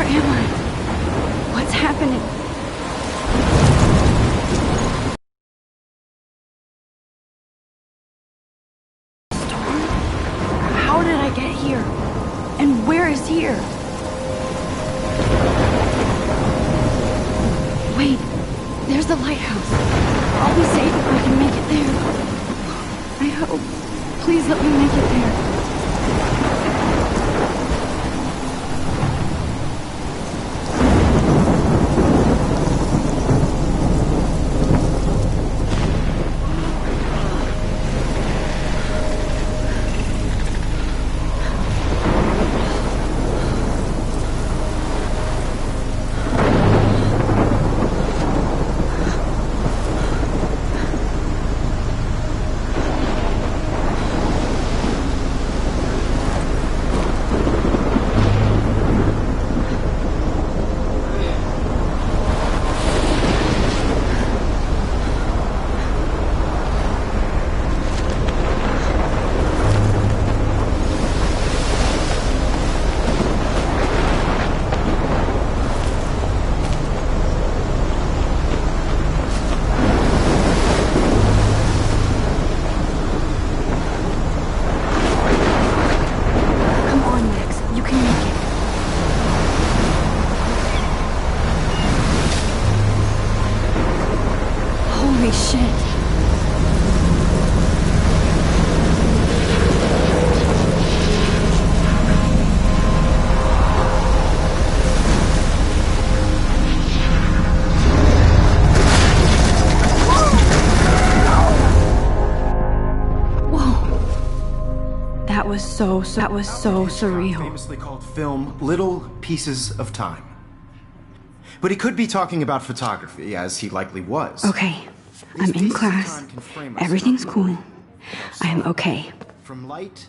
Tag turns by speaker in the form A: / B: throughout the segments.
A: Where am I? What's happening? Storm? How did I get here? And where is here? Wait, there's the lighthouse. I'll be safe if I can make it there. I hope. Please let me make it there. That was so surreal.
B: Famously called film Little Pieces of Time. But he could be talking about photography, as he likely was.
A: Okay, I'm in class. Everything's cool. I'm okay.
B: From light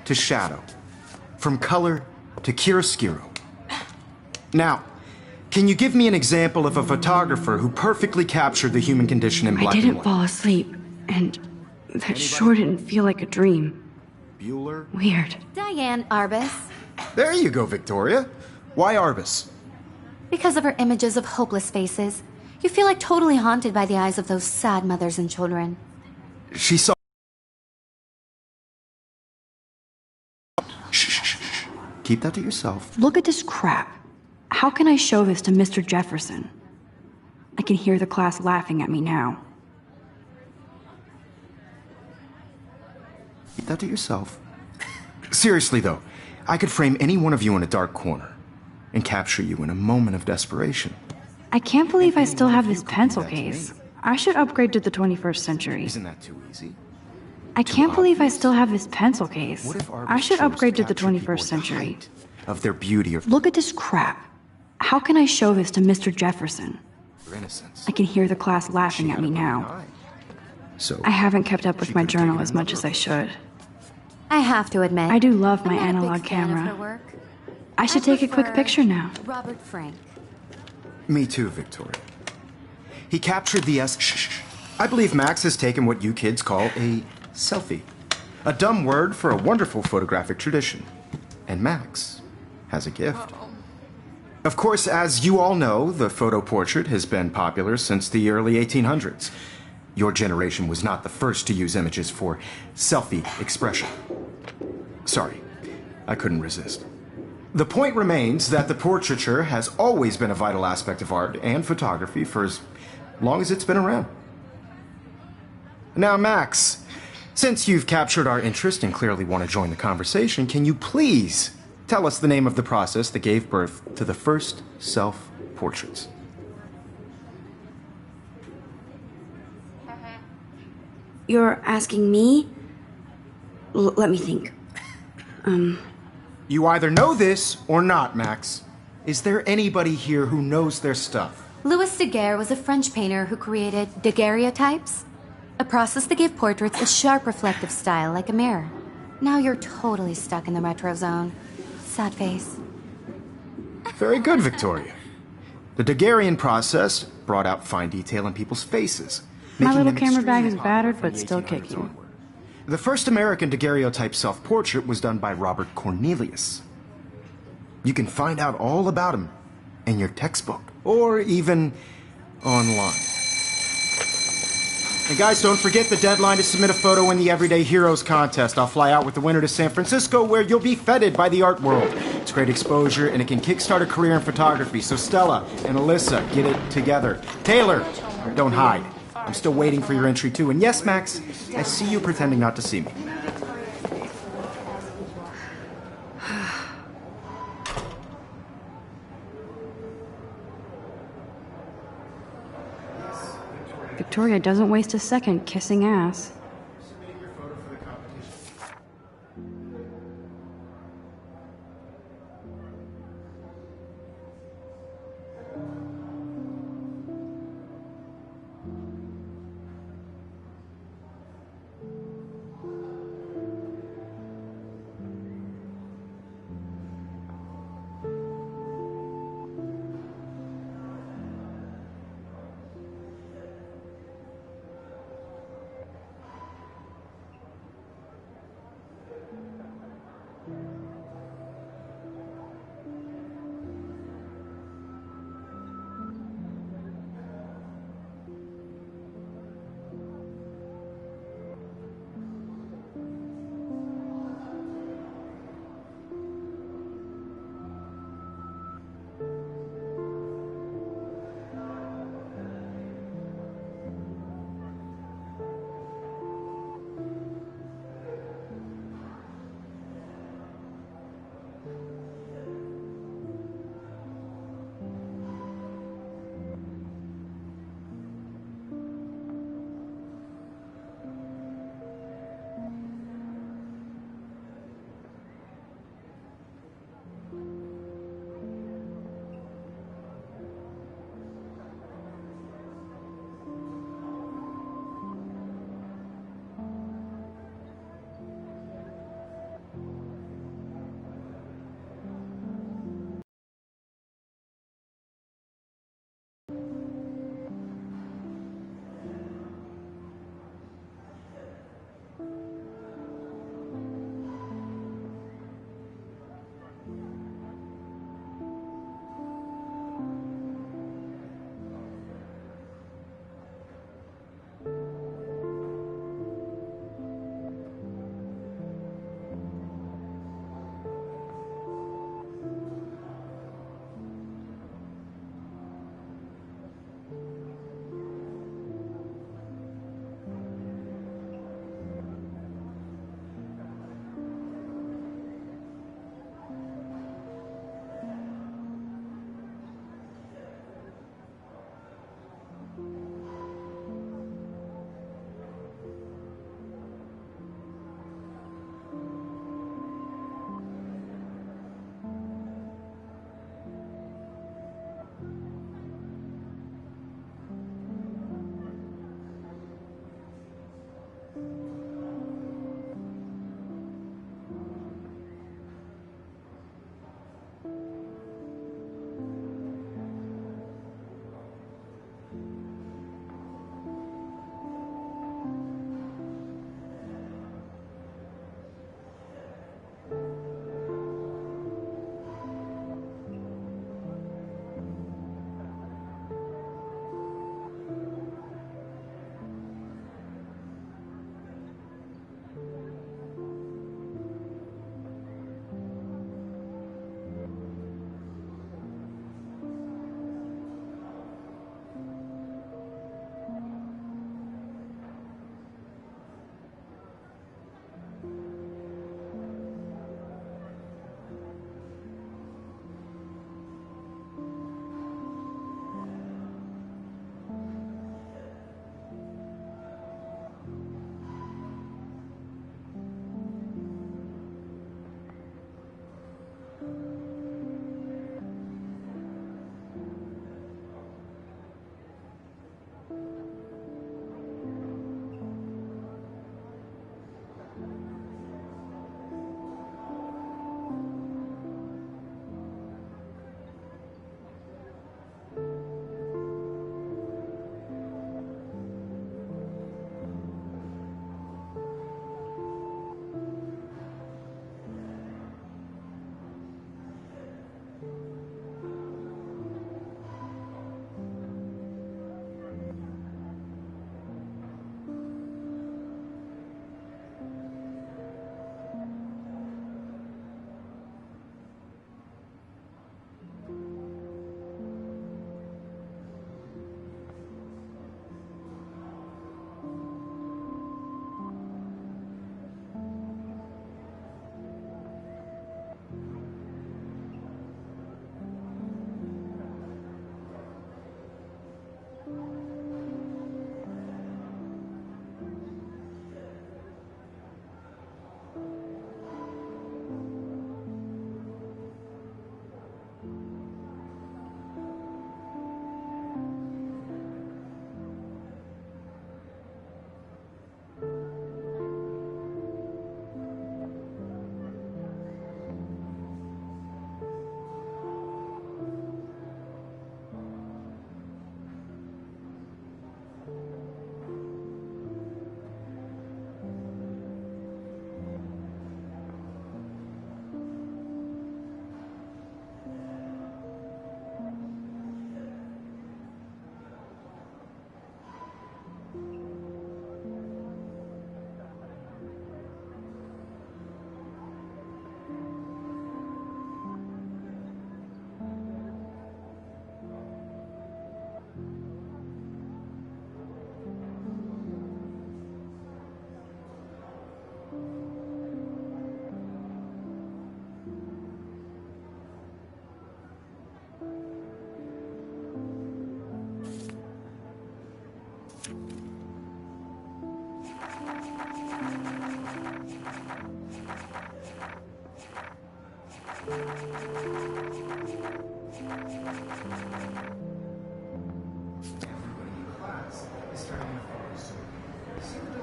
B: to shadow. From color to chiaroscuro. Now, can you give me an example of a photographer who perfectly captured the human condition in black and white?
A: I didn't fall asleep, and that sure didn't feel like a dream.
B: Bueller?
A: Weird.
C: Diane Arbus.
B: There you go, Victoria. Why Arbus?
C: Because of her images of hopeless faces. You feel like totally haunted by the eyes of those sad mothers and children.
B: She saw... Shh. Keep that to yourself.
A: Look at this crap. How can I show this to Mr. Jefferson? I can hear the class laughing at me now.
B: Keep that to yourself. Seriously, though, I could frame any one of you in a dark corner and capture you in a moment of desperation.
A: I can't believe I still have this pencil case. I should upgrade to the 21st century.
B: Isn't that too easy?
A: I can't believe I still have this pencil case.
B: What if
A: I should upgrade to the
B: capture people
A: 21st
B: at the
A: century.
B: height of their beauty or
A: Look at this crap. How can I show this to Mr. Jefferson?
B: their innocence?
A: I can hear the class laughing at me now.
B: So
A: I haven't kept up with my journal as much as I should.
C: I have to admit,
A: I do love my
C: I'm not a
A: analog
C: big fan of her
A: camera.
C: work.
A: I should take a quick
C: prefer
A: picture now.
C: Robert Frank.
B: Me too, Victoria. He captured the Shh. I believe Max has taken what you kids call a selfie. A dumb word for a wonderful photographic tradition. And Max has a gift. Of course, as you all know, the photo portrait has been popular since the early 1800s. Your generation was not the first to use images for selfie expression. Sorry, I couldn't resist. The point remains that the portraiture has always been a vital aspect of art and photography for as long as it's been around. Now, Max, since you've captured our interest and clearly want to join the conversation, can you please tell us the name of the process that gave birth to the first self-portraits?
A: You're asking me? Let me think.
B: You either know this or not, Max. Is there anybody here who knows their stuff?
C: Louis Daguerre was a French painter who created daguerreotypes, a process that gave portraits a sharp reflective style like a mirror. Now you're totally stuck in the retro zone. Sad face.
B: Very good, Victoria. The Daguerrean process brought out fine detail in people's faces.
A: My
B: making
A: little
B: them
A: camera bag
B: extremely
A: is
B: popular
A: battered,
B: from
A: but
B: the
A: still
B: 1800s
A: kicking.
B: onward. The first American daguerreotype self-portrait was done by Robert Cornelius. You can find out all about him in your textbook, or even online. And guys, don't forget the deadline to submit a photo in the Everyday Heroes contest. I'll fly out with the winner to San Francisco, where you'll be feted by the art world. It's great exposure, and it can kickstart a career in photography. So Stella and Alyssa, get it together. Taylor, don't hide. I'm still waiting for your entry, too. And yes, Max, I see you pretending not to see me.
A: Victoria doesn't waste a second kissing ass.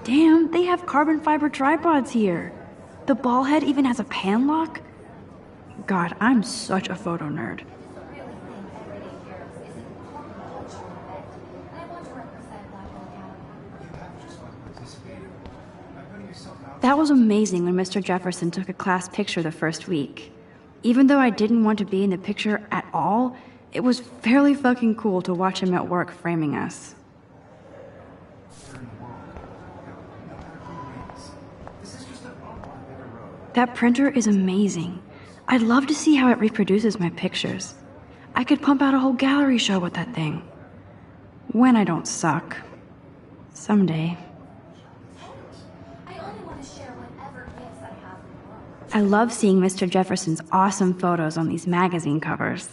A: Damn, they have carbon fiber tripods here. The ball head even has a pan lock? God, I'm such a photo nerd. That was amazing when Mr. Jefferson took a class picture the first week. Even though I didn't want to be in the picture at all, it was fairly fucking cool to watch him at work framing us. That printer is amazing. I'd love to see how it reproduces my pictures. I could pump out a whole gallery show with that thing. When I don't suck. Someday. I love seeing Mr. Jefferson's awesome photos on these magazine covers.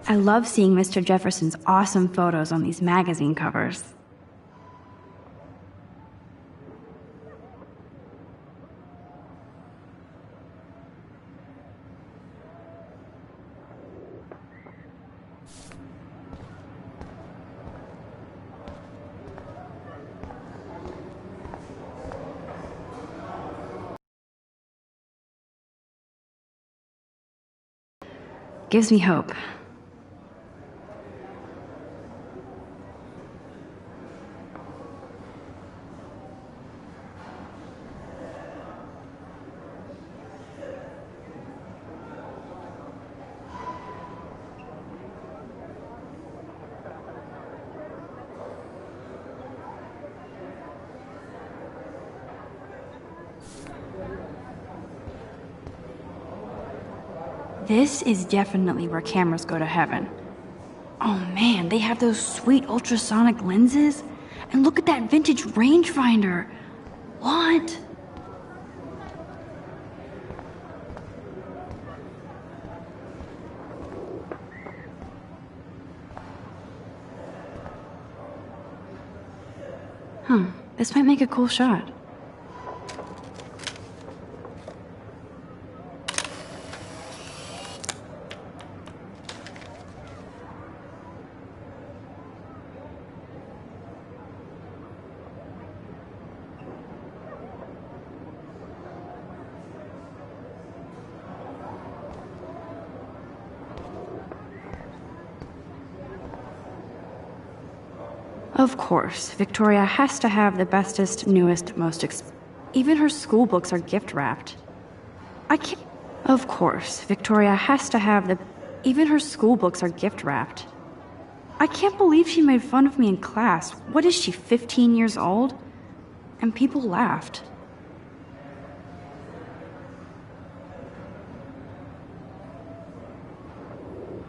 A: I love seeing Mr. Jefferson's awesome photos on these magazine covers. Gives me hope. This is definitely where cameras go to heaven. Oh man, they have those sweet ultrasonic lenses. And look at that vintage rangefinder. What? This might make a cool shot. Of course, Victoria has to have the bestest, newest, even her school books are gift-wrapped. I can't... Of course, Victoria has to have even her school books are gift-wrapped. I can't believe she made fun of me in class. What is she, 15 years old? And people laughed.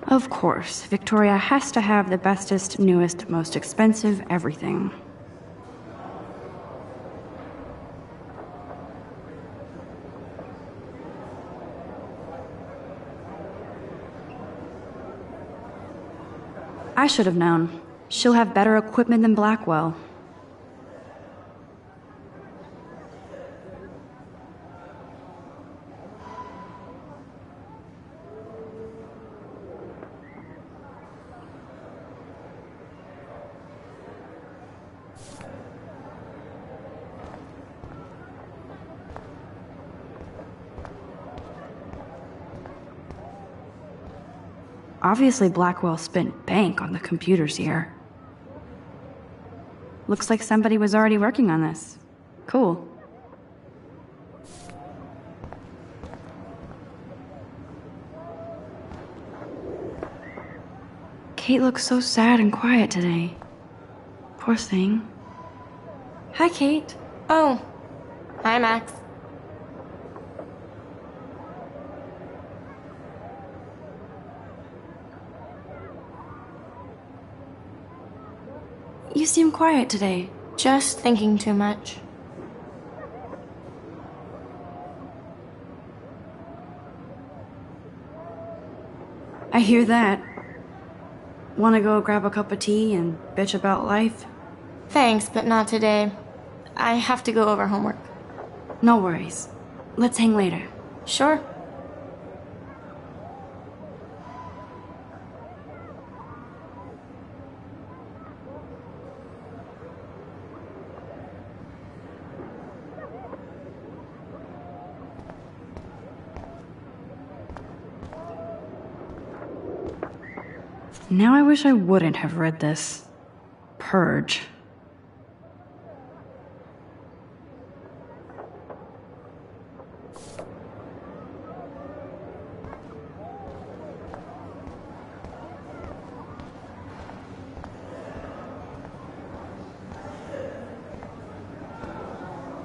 A: Of course, Victoria has to have the bestest, newest, most expensive everything. I should have known. She'll have better equipment than Blackwell. Obviously, Blackwell spent bank on the computers here. Looks like somebody was already working on this. Cool. Kate looks so sad and quiet today. Poor thing. Hi, Kate.
D: Oh. Hi, Max.
A: You seem quiet today.
D: Just thinking too much.
A: I hear that. Want to go grab a cup of tea and bitch about life?
D: Thanks, but not today. I have to go over homework.
A: No worries. Let's hang later.
D: Sure.
A: Now I wish I wouldn't have read this. Purge.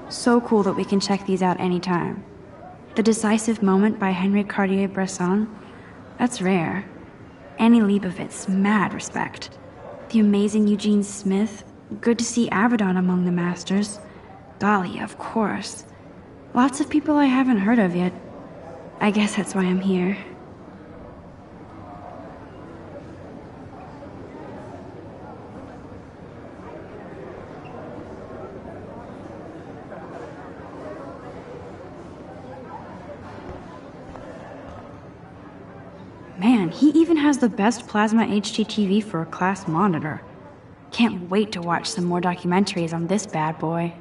A: So cool that we can check these out anytime. The Decisive Moment by Henry Cartier-Bresson? That's rare. Annie Leibovitz, mad respect. The amazing Eugene Smith, good to see Abaddon among the masters. Dahlia, of course. Lots of people I haven't heard of yet. I guess that's why I'm here. Man, he even has the best plasma HDTV for a class monitor. Can't wait to watch some more documentaries on this bad boy.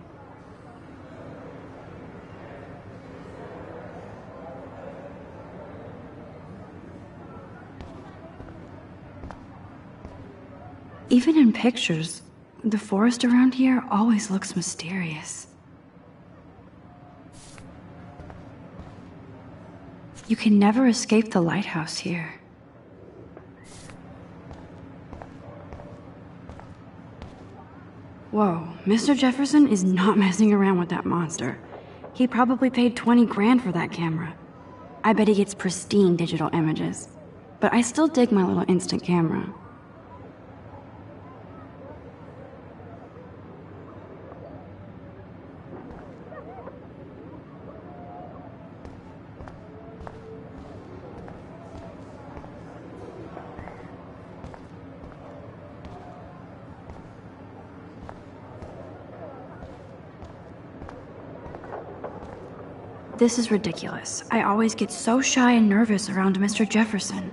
A: Even in pictures, the forest around here always looks mysterious. You can never escape the lighthouse here. Whoa, Mr. Jefferson is not messing around with that monster. He probably paid 20 grand for that camera. I bet he gets pristine digital images. But I still dig my little instant camera. This is ridiculous. I always get so shy and nervous around Mr. Jefferson.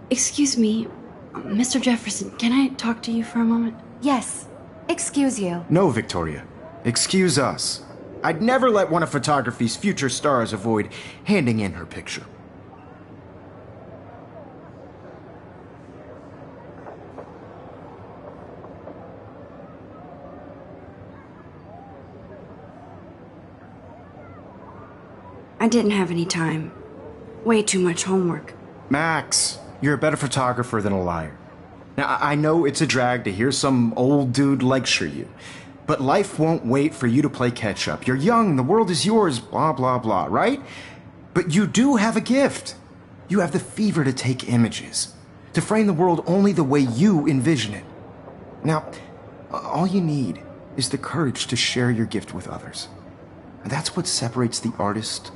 A: Excuse me, Mr. Jefferson, can I talk to you for a moment?
C: Yes. Excuse you.
B: No, Victoria. Excuse us. I'd never let one of photography's future stars avoid handing in her picture.
A: I didn't have any time. Way too much homework.
B: Max, you're a better photographer than a liar. Now, I know it's a drag to hear some old dude lecture you, but life won't wait for you to play catch up. You're young, the world is yours, blah, blah, blah, right? But you do have a gift. You have the fever to take images, to frame the world only the way you envision it. Now, all you need is the courage to share your gift with others. And that's what separates the artist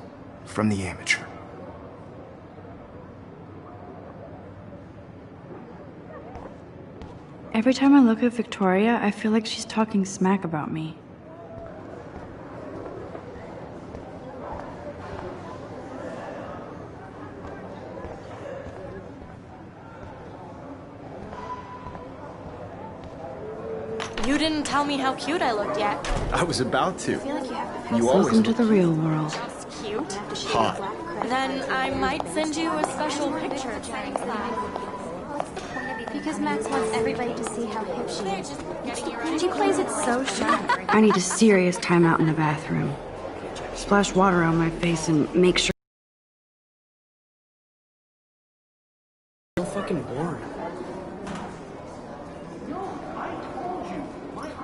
B: from the amateur.
A: Every time I look at Victoria, I feel like she's talking smack about me.
D: You didn't tell me how cute I looked yet.
B: I was about to.
D: I feel like you have to
B: You always
A: Welcome to the real world.
D: Just cute.
B: hot.
D: Then I might send you a special picture.
E: Because Max wants everybody to see how hip she is.
D: Getting you ready.
E: She plays it so shy.
A: I need a serious timeout in the bathroom. Splash water on my face and make sure.
F: So fucking boring.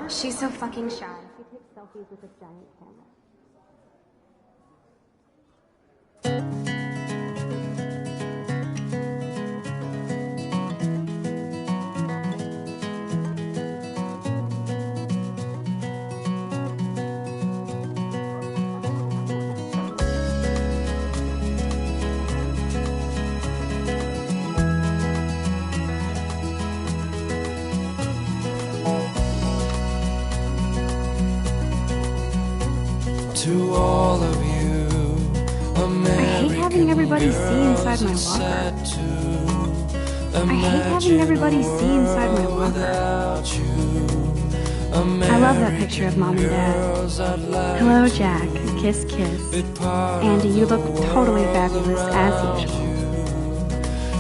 E: She's so fucking shy. She takes selfies with a giant camera.
A: having everybody see inside my locker. I hate having everybody see inside my locker. I love that picture of Mom and Dad. Hello, Jack. Kiss, kiss. Andy, you look totally fabulous as usual.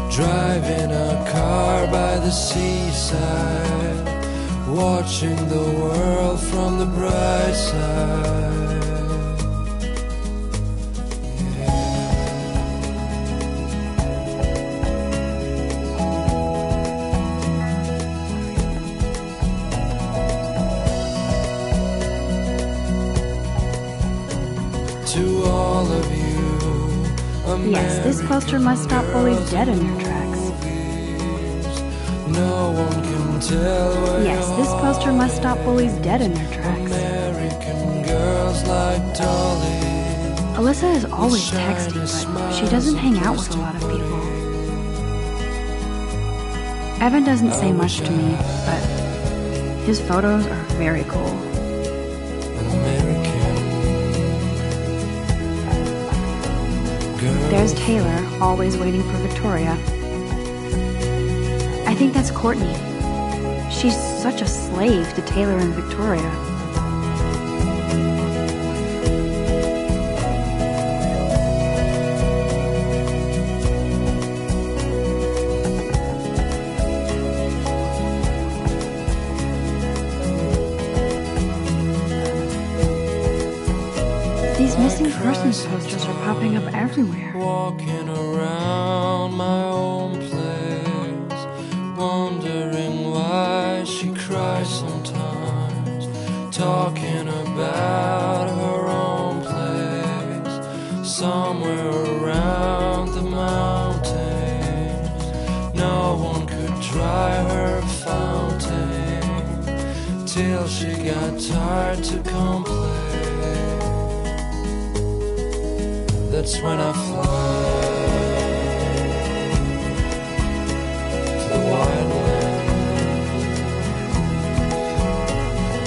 G: Driving a car by the seaside, watching the world from the bright side. To all of you,
A: yes, this poster must stop bullies dead in their tracks.
G: No one can tell where
A: yes, this poster must stop bullies dead in their tracks.
G: American girls like Dolly.
A: Alyssa is always texting, but she doesn't hang out with a lot of people. Evan doesn't say much to me, but his photos are very cool. There's Taylor, always waiting for Victoria. I think that's Courtney. She's such a slave to Taylor and Victoria. These missing persons posters are popping up everywhere.
G: Walking around my own place, wondering why she cries sometimes, talking about her own place, somewhere around the mountains. No one could dry her fountain till she got tired to complain. That's when I fly to the wild land,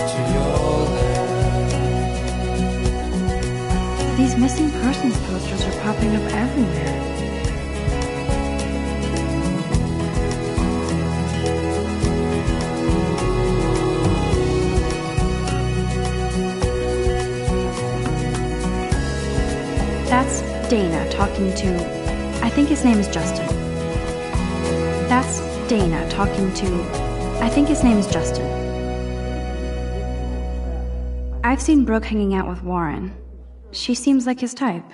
G: to your land.
A: These missing persons posters are popping up everywhere. That's Dana talking to, I think his name is Justin. That's Dana talking to, I think his name is Justin. I've seen Brooke hanging out with Warren. She seems like his type.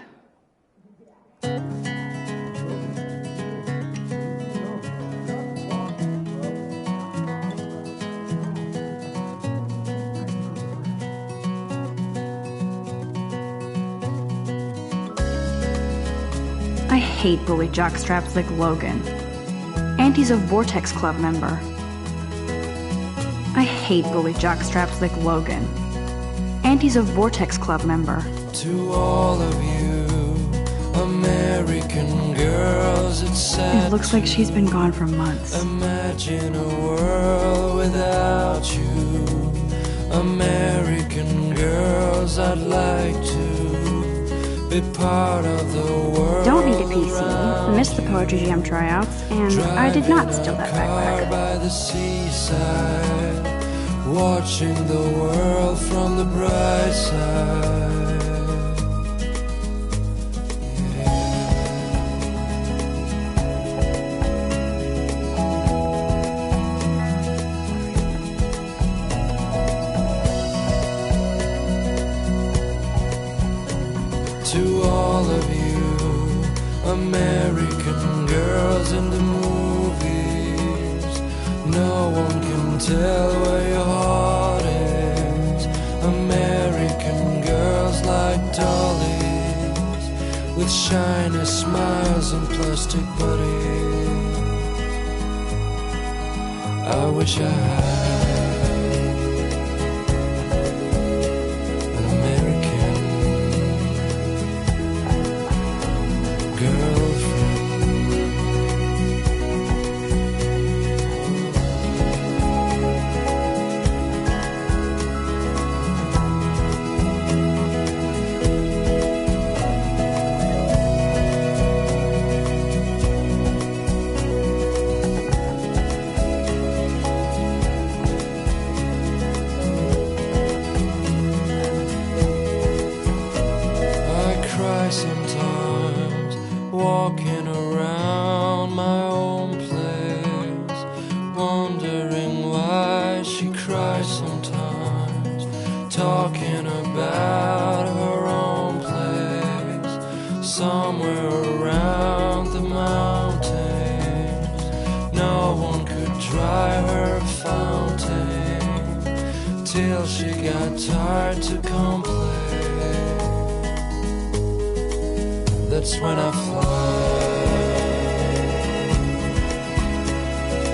A: I hate bully jockstraps like Logan. And he's a Vortex Club member. I hate bully jockstraps like Logan. And he's a Vortex Club member.
G: To all of you American girls, it's sad.
A: It looks like she's been gone for months.
G: Imagine a world without you. American girls, I'd like to be part of the world.
A: Don't need a PC. Missed the Poetry Jam tryouts, and I did not steal that backpack.
G: By the seaside, watching the world from the bright side. To all of you American girls in the movies, no one can tell where your heart is. American girls like dollies, with shiny smiles and plastic bodies. I wish I had an American girlfriend. walking around my own place, wondering why she cries sometimes, talking about her own place, somewhere around the mountains. No one could dry her fountain till she got tired to complain. That's when I fly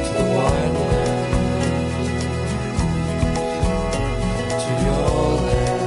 G: to the white land, to your land.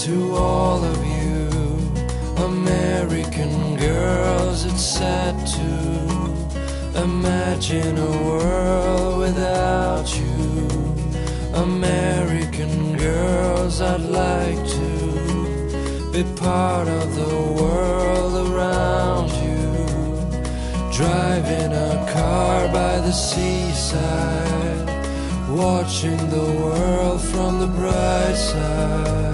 G: To all of you American girls, it's sad to imagine a world without you. American girls, I'd like to be part of the world around you, driving a car by the seaside, watching the world from the bright side.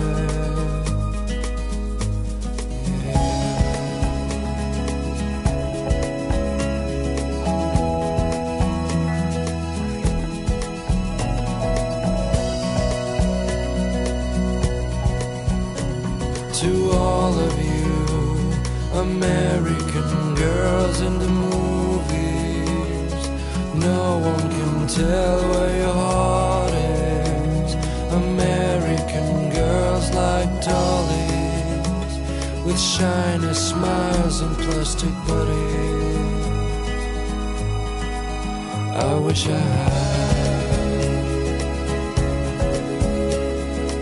G: To all of you American girls in the movies, no one can tell where your heart is. American girls like dollies, with shiny smiles and plastic bodies. I wish I had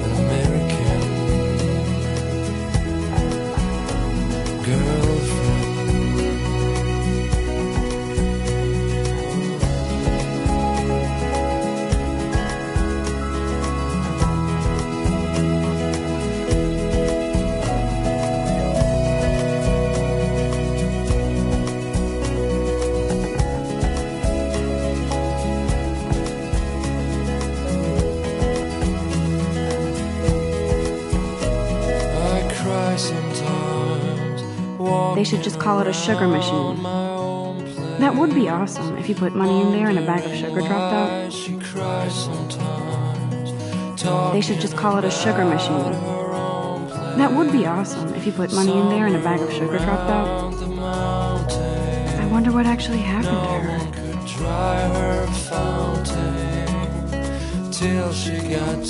G: an American girlfriend. I cry sometimes.
A: They should just call it a sugar machine. That would be awesome if you put money in there and a bag of sugar dropped out. They should just call it a sugar machine. That would be awesome if you put money in there and a bag of sugar dropped out. I wonder what actually happened to her.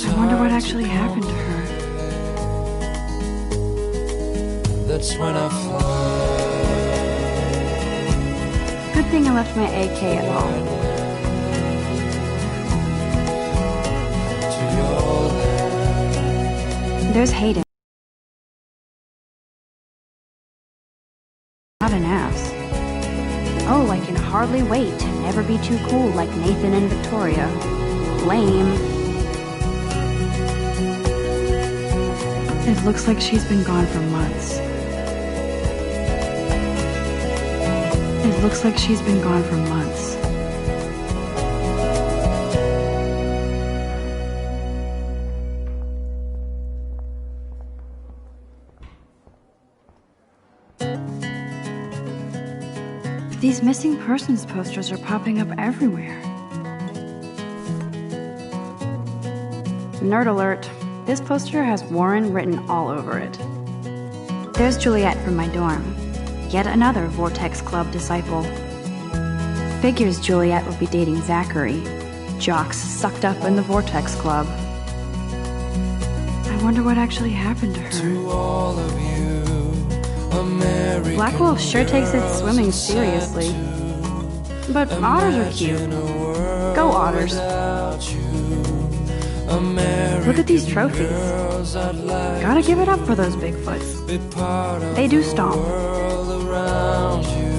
A: I wonder what actually happened to her.
G: That's when I fly
A: Good thing I left my AK at home.
G: to your land.
A: There's Hayden. Not an ass. Oh, I can hardly wait to never be too cool like Nathan and Victoria. Lame. It looks like she's been gone for months. It looks like she's been gone for months. These missing persons posters are popping up everywhere. Nerd alert. This poster has Warren written all over it. There's Juliet from my dorm. Yet another Vortex Club disciple. Figures Juliet would be dating Zachary, jocks sucked up in the Vortex Club. I wonder what actually happened to her.
G: To all of you, American
A: Black Wolf sure takes its swimming
G: girls
A: seriously.
G: sad
A: But
G: to
A: otters are cute.
G: imagine a world
A: Go otters.
G: without you. American
A: Look at these trophies.
G: girls, I'd like
A: Gotta give it up for those Bigfoots.
G: to be part of
A: They do
G: the
A: stomp.
G: world around you.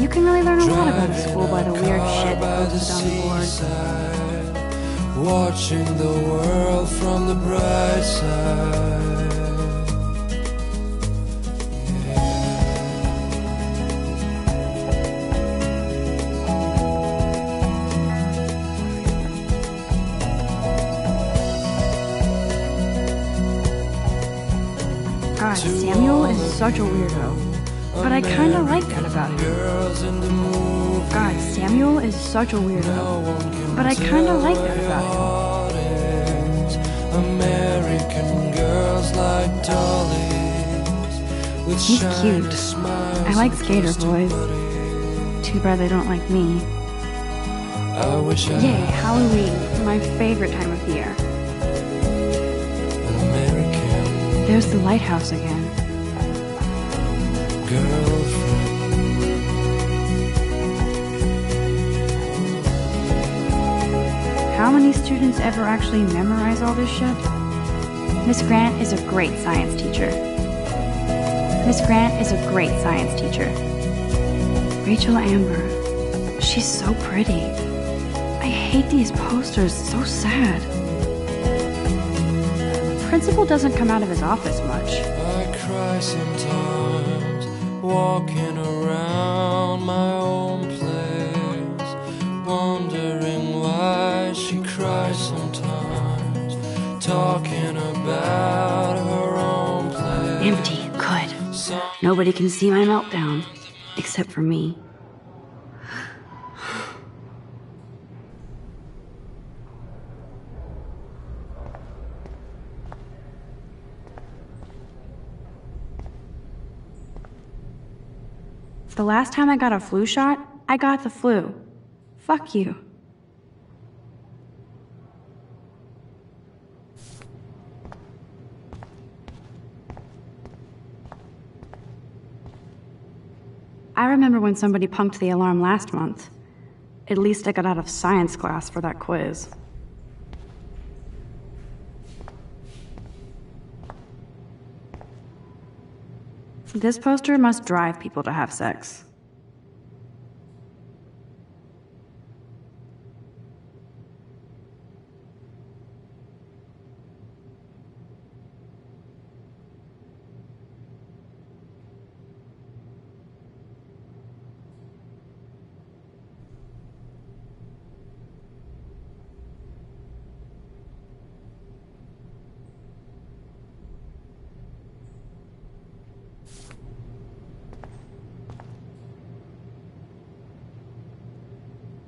A: You can really learn a lot about a school by the
G: Driving a
A: weird
G: car
A: shit
G: by the
A: posted on the board.
G: seaside, watching the world from the bright side.
A: God, Samuel is such a weirdo. But I kinda like that about him.
G: Girls in the movie,
A: God, Samuel is such a weirdo. But I kinda like that about him.
G: audience, American girls like dollies with
A: He's
G: shiny
A: cute.
G: smiles
A: I like
G: and
A: skater
G: twisted
A: boys.
G: bodies.
A: Too bad they don't like me.
G: I wish I
A: Yay,
G: had
A: Halloween, my favorite time of the year.
G: an American
A: There's the lighthouse again.
G: girlfriend.
A: How many students ever actually memorize all this shit? Miss Grant is a great science teacher. Miss Grant is a great science teacher. Rachel Amber. She's so pretty. I hate these posters, so sad. Principal doesn't come out of his office much.
G: I cry sometimes, walking around my own place, wondering why she cries sometimes, talking about her own place.
A: Empty, good. Nobody can see my meltdown, except for me. The last time I got a flu shot, I got the flu. Fuck you. I remember when somebody punked the alarm last month. At least I got out of science class for that quiz. This poster must drive people to have sex.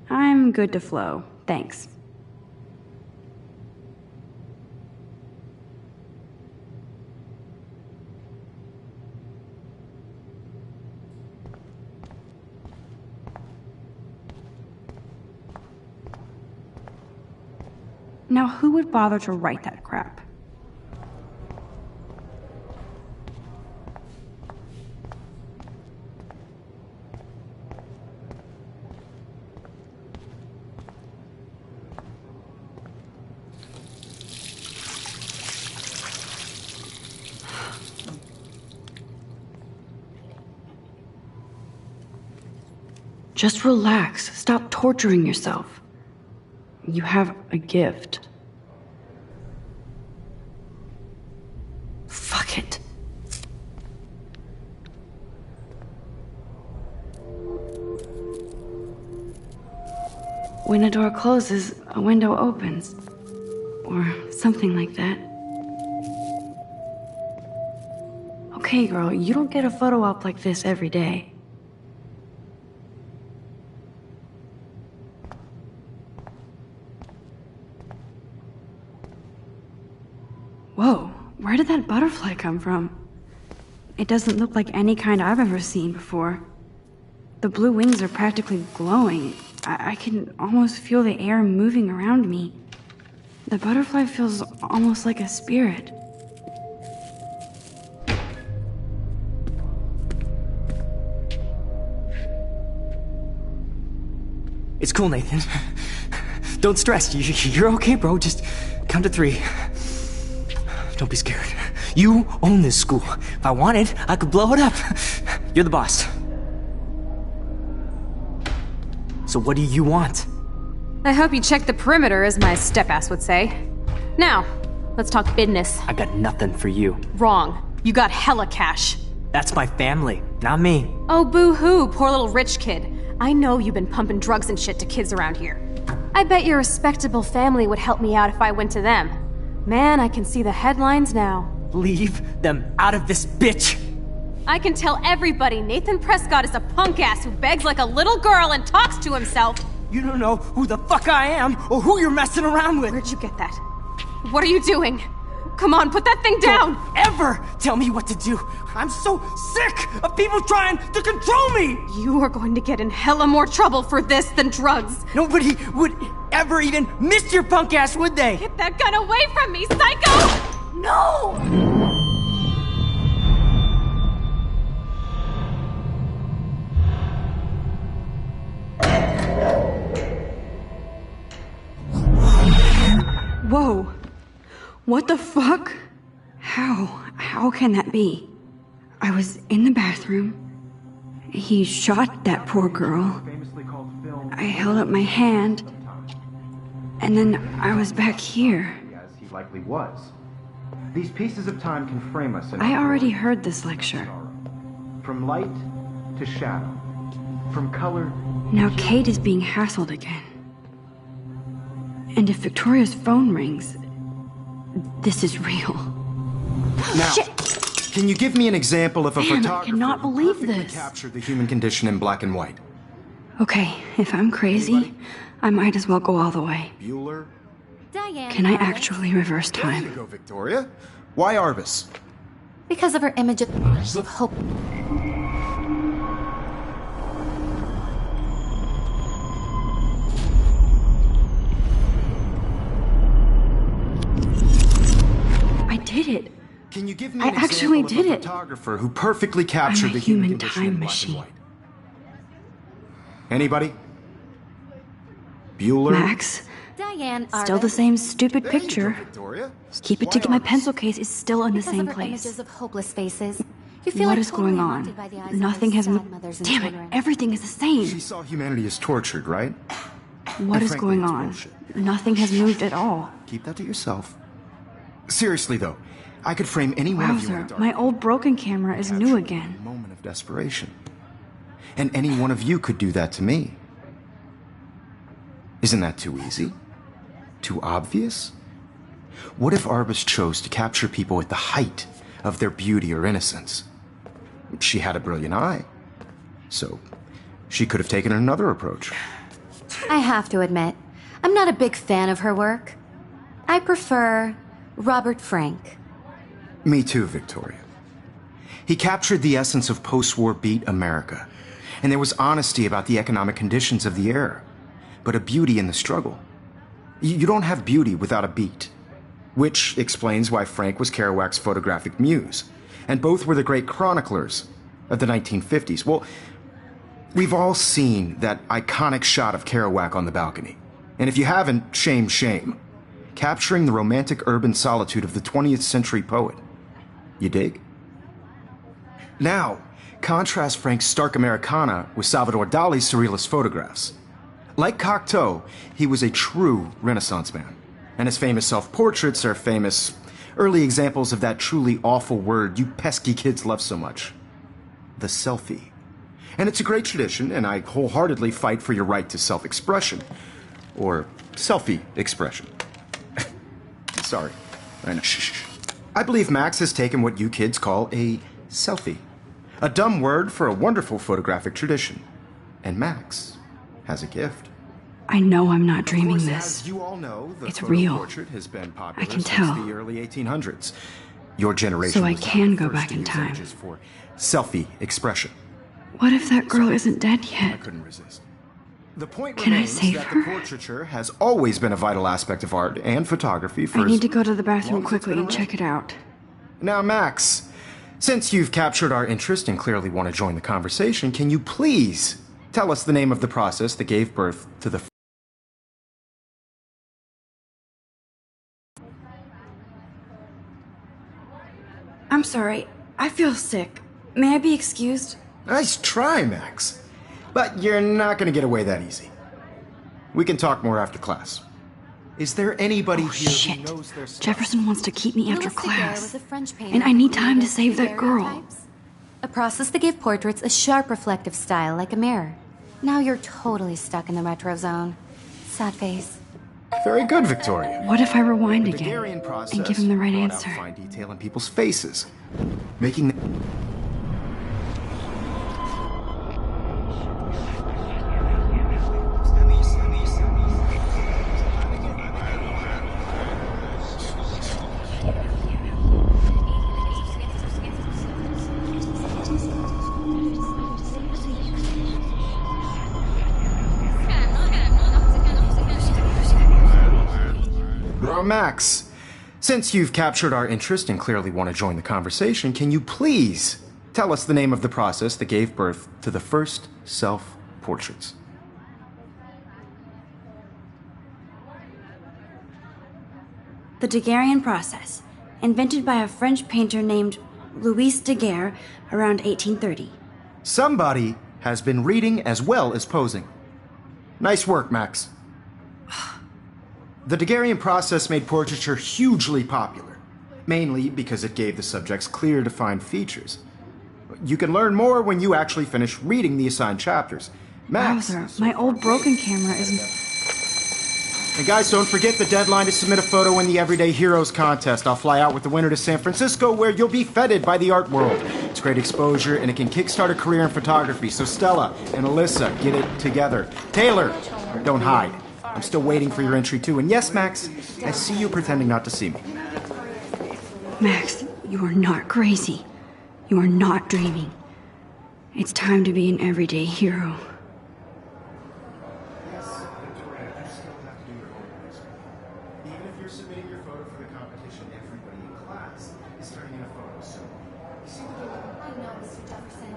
A: I'm good to flow, thanks. Now, who would bother to write that crap? Just relax. Stop torturing yourself. You have a gift. Fuck it. When a door closes, a window opens. Or something like that. Okay, girl, you don't get a photo op like this every day. Whoa, where did that butterfly come from? It doesn't look like any kind I've ever seen before. The blue wings are practically glowing. I can almost feel the air moving around me. The butterfly feels almost like a spirit.
F: It's cool, Nathan. Don't stress. You're okay, bro. Just count to 3. Don't be scared. You own this school. If I wanted, I could blow it up. You're the boss. So what do you want?
H: I hope you checked the perimeter, as my step-ass would say. Now, let's talk business.
F: I got nothing for you.
H: Wrong. You got hella cash.
F: That's my family, not me.
H: Oh, boo-hoo, poor little rich kid. I know you've been pumping drugs and shit to kids around here. I bet your respectable family would help me out if I went to them. Man, I can see the headlines now.
F: Leave them out of this bitch!
H: I can tell everybody Nathan Prescott is a punk ass who begs like a little girl and talks to himself.
F: You don't know who the fuck I am or who you're messing around with.
H: Where'd you get that? What are you doing? Come on, put that thing down!
F: Don't ever tell me what to do! I'm so sick of people trying to control me!
H: You are going to get in hella more trouble for this than drugs.
F: Nobody would ever even miss your punk ass, would they?
H: Get that gun away from me, psycho! No!
A: Whoa. What the fuck? How can that be? I was in the bathroom. He shot that poor girl. I held up my hand. And then I was back here.
B: As he likely was. These pieces of time can frame us in
A: I already heard this lecture.
B: From light to shadow. From color.
A: Now Kate is being hassled again. And if Victoria's phone rings, this is real.
B: Now,
A: Shit.
B: Can you give me an example of a
A: Damn, I
B: photographer
A: cannot
B: who
A: believe
B: perfectly
A: this.
B: captured the human condition in black and white?
A: Okay, if I'm crazy, I might as well go all the way.
B: Bueller?
C: Diane.
A: Can I
C: Arbus.
A: actually reverse
B: There you
A: time?
B: go, Victoria. Why Arbus?
C: Because of her image of hope.
A: I did it.
B: Can you give me
A: I
B: an
A: actually
B: example
A: did
B: of a
A: it.
B: photographer who perfectly captured
A: I'm a
B: the human
A: human
B: condition
A: time
B: in black
A: machine.
B: and white? Anybody? Bueller?
A: Max,
C: Diane.
A: still the
C: Arbus.
A: same stupid
B: There you go,
A: picture.
B: Victoria.
A: Keep it
B: Why
A: together. My
B: Arbus?
A: pencil case is still in the
C: Because
A: same
C: of her images
A: place.
C: of hopeless faces. You feel
A: What
C: like
A: is
C: totally
A: going
C: haunted by the eyes
A: on?
C: of
A: Nothing
C: those
A: has
C: sad
A: moved.
C: mothers and
A: Damn it,
C: children.
A: everything is the
B: She
A: same.
B: saw humanity as tortured, right?
A: What is
B: frankly,
A: going
B: it's
A: on?
B: bullshit.
A: Nothing has moved at all.
B: Keep that to yourself. Seriously, though, I could frame any one of you in a
A: Wowzer,
B: dark
A: my old broken camera is new
B: capture
A: again.
B: a moment of desperation. And any one of you could do that to me. Isn't that too easy? Too obvious? What if Arbus chose to capture people at the height of their beauty or innocence? She had a brilliant eye. So, she could have taken another approach.
C: I have to admit, I'm not a big fan of her work. I prefer Robert Frank.
B: Me too, Victoria. He captured the essence of post-war beat America, and there was honesty about the economic conditions of the era, but a beauty in the struggle. You don't have beauty without a beat, which explains why Frank was Kerouac's photographic muse, and both were the great chroniclers of the 1950s. Well, we've all seen that iconic shot of Kerouac on the balcony, and if you haven't, shame, shame. Capturing the romantic urban solitude of the 20th century poet. You dig? Now, contrast Frank's stark Americana with Salvador Dali's surrealist photographs. Like Cocteau, he was a true Renaissance man, and his famous self-portraits are famous early examples of that truly awful word you pesky kids love so much. The selfie. And it's a great tradition, and I wholeheartedly fight for your right to self-expression. Or selfie expression. Sorry. I know. Shh. I believe Max has taken what you kids call a selfie. A dumb word for a wonderful photographic tradition. And Max has a gift.
A: I know I'm not
B: Of
A: dreaming
B: course,
A: this.
B: as you all know, the
A: It's
B: photo
A: real.
B: portrait has been popular
A: I can
B: since
A: tell.
B: the early 1800s. Your generation
A: So I
B: was
A: can
B: not the
A: go
B: first
A: back
B: to
A: in
B: use
A: time.
B: images for selfie expression.
A: What if that girl isn't dead
B: I
A: yet?
B: couldn't resist. The point
A: Can I
B: remains
A: save
B: that
A: her?
B: the portraiture has always been a vital aspect of art and photography for
A: I need
B: as
A: to go to the bathroom
B: long as it's
A: quickly
B: been
A: and check it out.
B: Now, Max, since you've captured our interest and clearly want to join the conversation, can you please tell us the name of the process that gave birth to the...
A: I'm sorry. I feel sick. May I be excused?
B: Nice try, Max. But you're not going to get away that easy. We can talk more after class. Is there anybody here
A: Shit.
B: who knows their stuff?
A: Jefferson wants to keep me after
C: Louis Daguerre
A: class.
C: was a French painter
A: And I
C: who
A: need time to
C: created
A: save that girl.
C: daguerreotypes, a process that gave portraits a sharp reflective style like a mirror. Now you're totally stuck in the retro zone. Sad face.
B: Very good, Victoria.
A: What if I rewind
B: The
A: again
B: Daguerrean process
A: and give him the right
B: brought out
A: answer?
B: fine detail in people's faces, making them... Max, since you've captured our interest and clearly want to join the conversation, can you please tell us the name of the process that gave birth to the first self-portraits?
A: The Daguerrean process, invented by a French painter named Louis Daguerre around 1830.
B: Somebody has been reading as well as posing. Nice work, Max. The Daguerrean process made portraiture hugely popular, mainly because it gave the subjects clear, defined features. You can learn more when you actually finish reading the assigned chapters. Max.
A: Wowzer, my old broken camera isn't...
B: And guys, don't forget the deadline to submit a photo in the Everyday Heroes contest. I'll fly out with the winner to San Francisco, where you'll be feted by the art world. It's great exposure, and it can kickstart a career in photography. So Stella and Alyssa, get it together. Taylor, don't hide. I'm still waiting for your entry, too. And yes, Max, I see you pretending not to see me.
A: Max, you are not crazy. You are not dreaming. It's time to be an everyday hero.
B: Even if you're submitting your photo for the competition, everybody in class is turning in a photo soon.
C: I know, Mr. Jefferson.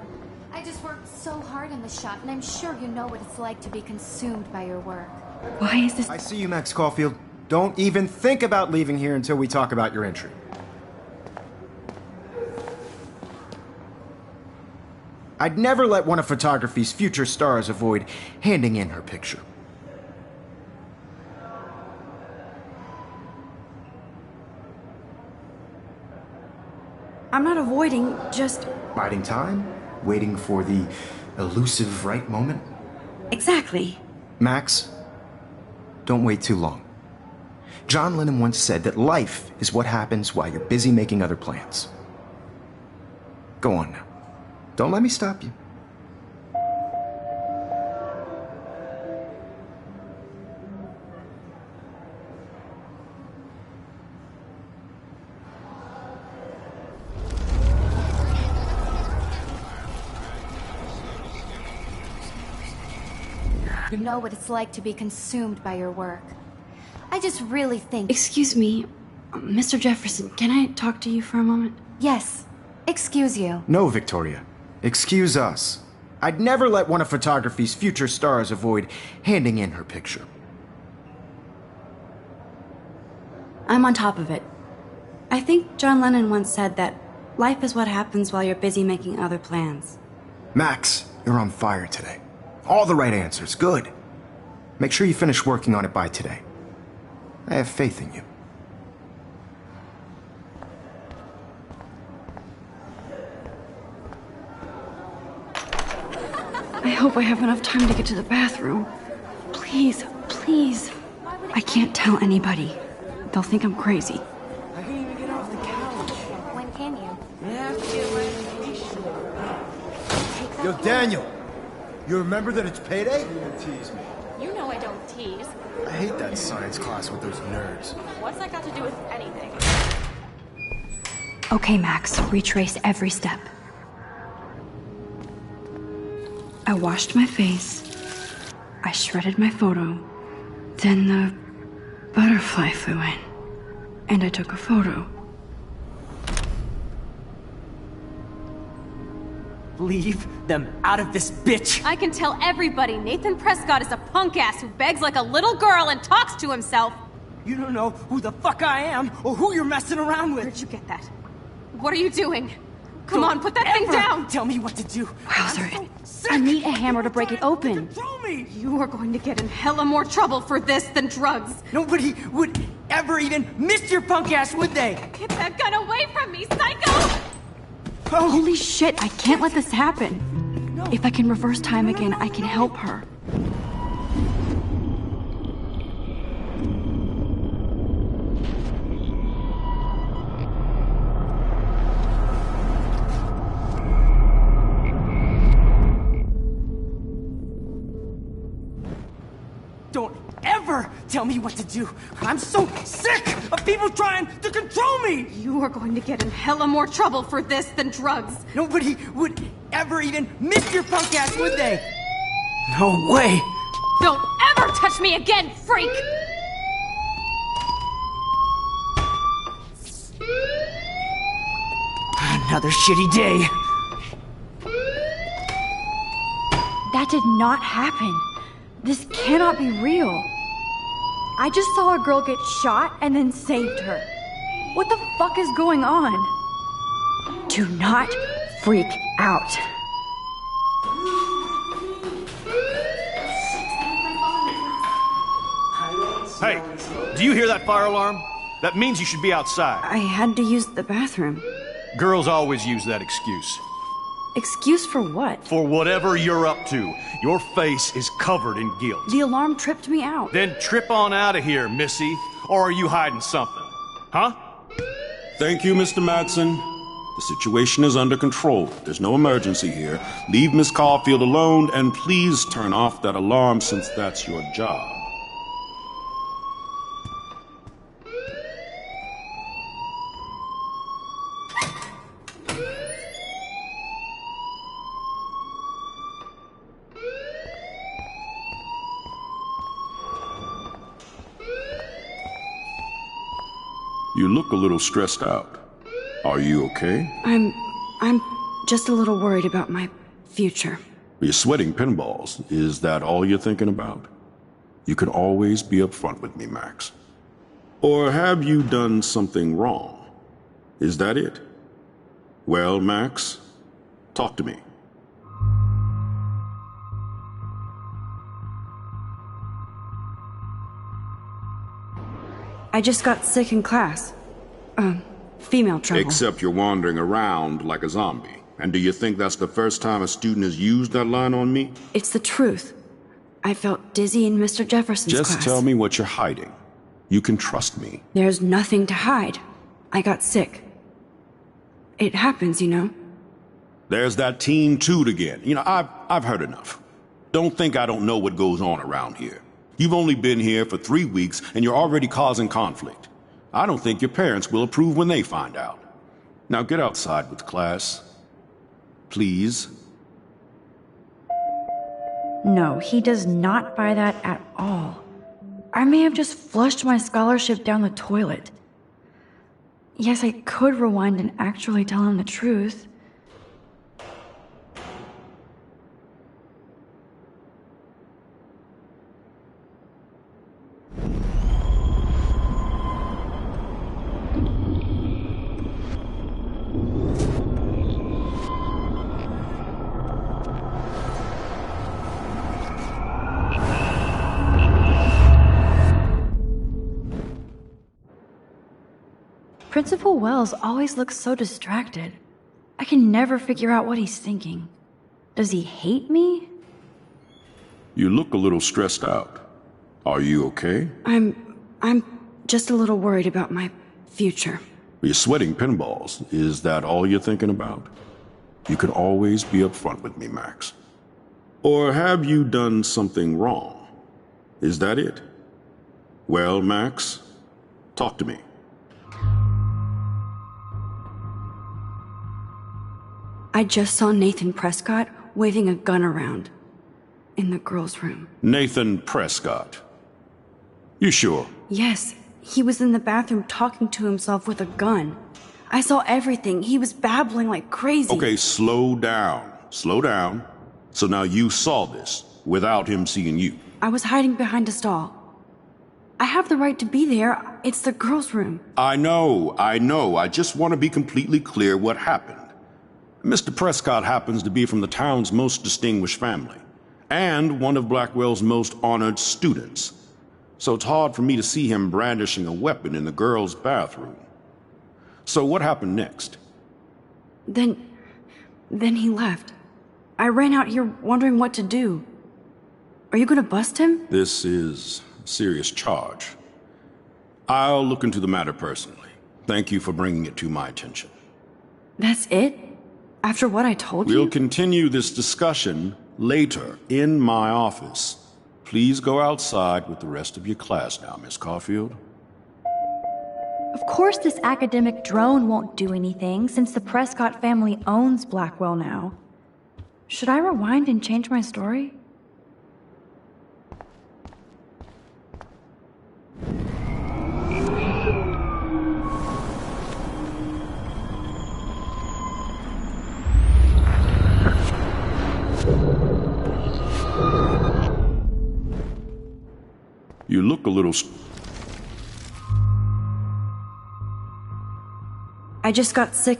C: I just worked so hard on the shot, and I'm sure you know what it's like to be consumed by your work.
A: Why is this...
B: I see you, Max Caulfield. Don't even think about leaving here until we talk about your entry. I'd never let one of photography's future stars avoid handing in her picture.
A: I'm not avoiding, just...
B: Biding time, waiting for the elusive right moment.
A: Exactly.
B: Max, don't wait too long. John Lennon once said that life is what happens while you're busy making other plans. Go on now. Don't let me stop you.
C: You know what it's like to be consumed by your work. I just really think...
A: Excuse me, Mr. Jefferson, can I talk to you for a moment?
C: Yes. Excuse you.
B: No, Victoria. Excuse us. I'd never let one of photography's future stars avoid handing in her picture.
A: I'm on top of it. I think John Lennon once said that life is what happens while you're busy making other plans.
B: Max, you're on fire today. All the right answers. Good. Make sure you finish working on it by today. I have faith in you.
A: I hope I have enough time to get to the bathroom. Please, please. I can't tell anybody. They'll think I'm crazy.
F: I can't even get off the couch.
C: When can you?
F: I have to get my information.
I: Yo, Daniel, you remember that it's payday?
B: You tease me.
J: You know I don't tease.
I: I hate that science class with those nerds.
J: What's that got to do with anything?
A: Okay, Max, retrace every step. I washed my face. I shredded my photo. Then the butterfly flew in. And I took a photo.
F: Leave them out of this bitch!
H: I can tell everybody Nathan Prescott is a punk ass who begs like a little girl and talks to himself.
F: You don't know who the fuck I am or who you're messing around with.
H: Where'd you get that? What are you doing? Come on, put that thing down!
F: Tell me what to do.
A: Wowzer, I need a hammer to break it open.
F: Control me!
H: You are going to get in hella more trouble for this than drugs.
F: Nobody would ever even miss your punk ass, would they?
H: Get that gun away from me, psycho!
A: Holy shit, I can't let this happen. If I can reverse time again, I can help her.
F: Don't ever tell me what to do. I'm so sick of people trying to control me.
H: You are going to get in hella more trouble for this than drugs.
F: Nobody would ever even miss your punk ass, would they? No way.
H: Don't ever touch me again, freak!
F: Another shitty day.
A: That did not happen. This cannot be real. I just saw a girl get shot and then saved her. What the fuck is going on? Do not freak out.
J: Hey, do you hear that fire alarm? That means you should be outside.
A: I had to use the bathroom.
J: Girls always use that excuse.
A: Excuse for what?
J: For whatever you're up to. Your face is covered in guilt.
A: The alarm tripped me out.
J: Then trip on out of here, Missy. Or are you hiding something? Huh?
K: Thank you, Mr. Madsen. The situation is under control. There's no emergency here. Leave Miss Caulfield alone, and please turn off that alarm since that's your job. You look a little stressed out. Are you okay?
A: I'm just a little worried about my future.
K: You're sweating pinballs. Is that all you're thinking about? You can always be upfront with me, Max. Or have you done something wrong? Is that it? Well, Max, talk to me.
A: I just got sick in class. Female trouble.
K: Except you're wandering around like a zombie. And do you think that's the first time a student has used that line on me?
A: It's the truth. I felt dizzy in Mr. Jefferson's class.
K: Just tell me what you're hiding. You can trust me.
A: There's nothing to hide. I got sick. It happens, you know.
K: There's that teen toot again. You know, I've heard enough. Don't think I don't know what goes on around here. You've only been here for 3 weeks, and you're already causing conflict. I don't think your parents will approve when they find out. Now get outside with class. Please.
A: No, he does not buy that at all. I may have just flushed my scholarship down the toilet. Yes, I could rewind and actually tell him the truth. Principal Wells always looks so distracted. I can never figure out what he's thinking. Does he hate me?
K: You look a little stressed out. Are you okay?
A: I'm just a little worried about my future.
K: You're sweating pinballs. Is that all you're thinking about? You can always be upfront with me, Max. Or have you done something wrong? Is that it? Well, Max, talk to me.
A: I just saw Nathan Prescott waving a gun around in the girls' room.
K: Nathan Prescott. You sure?
A: Yes, he was in the bathroom talking to himself with a gun. I saw everything. He was babbling like crazy.
K: Okay, slow down. Slow down. So now you saw this without him seeing you.
A: I was hiding behind a stall. I have the right to be there. It's the girls' room.
K: I know. I just want to be completely clear what happened. Mr. Prescott happens to be from the town's most distinguished family, and one of Blackwell's most honored students. So it's hard for me to see him brandishing a weapon in the girls' bathroom. So what happened next?
A: Then he left. I ran out here wondering what to do. Are you gonna bust him?
K: This is a serious charge. I'll look into the matter personally. Thank you for bringing it to my attention.
A: That's it? After what I told you?
K: We'll continue this discussion later in my office. Please go outside with the rest of your class now, Miss Caulfield.
L: Of course this academic drone won't do anything, since the Prescott family owns Blackwell now.
A: Should I rewind and change my story?
K: You look a little...
A: I just got sick.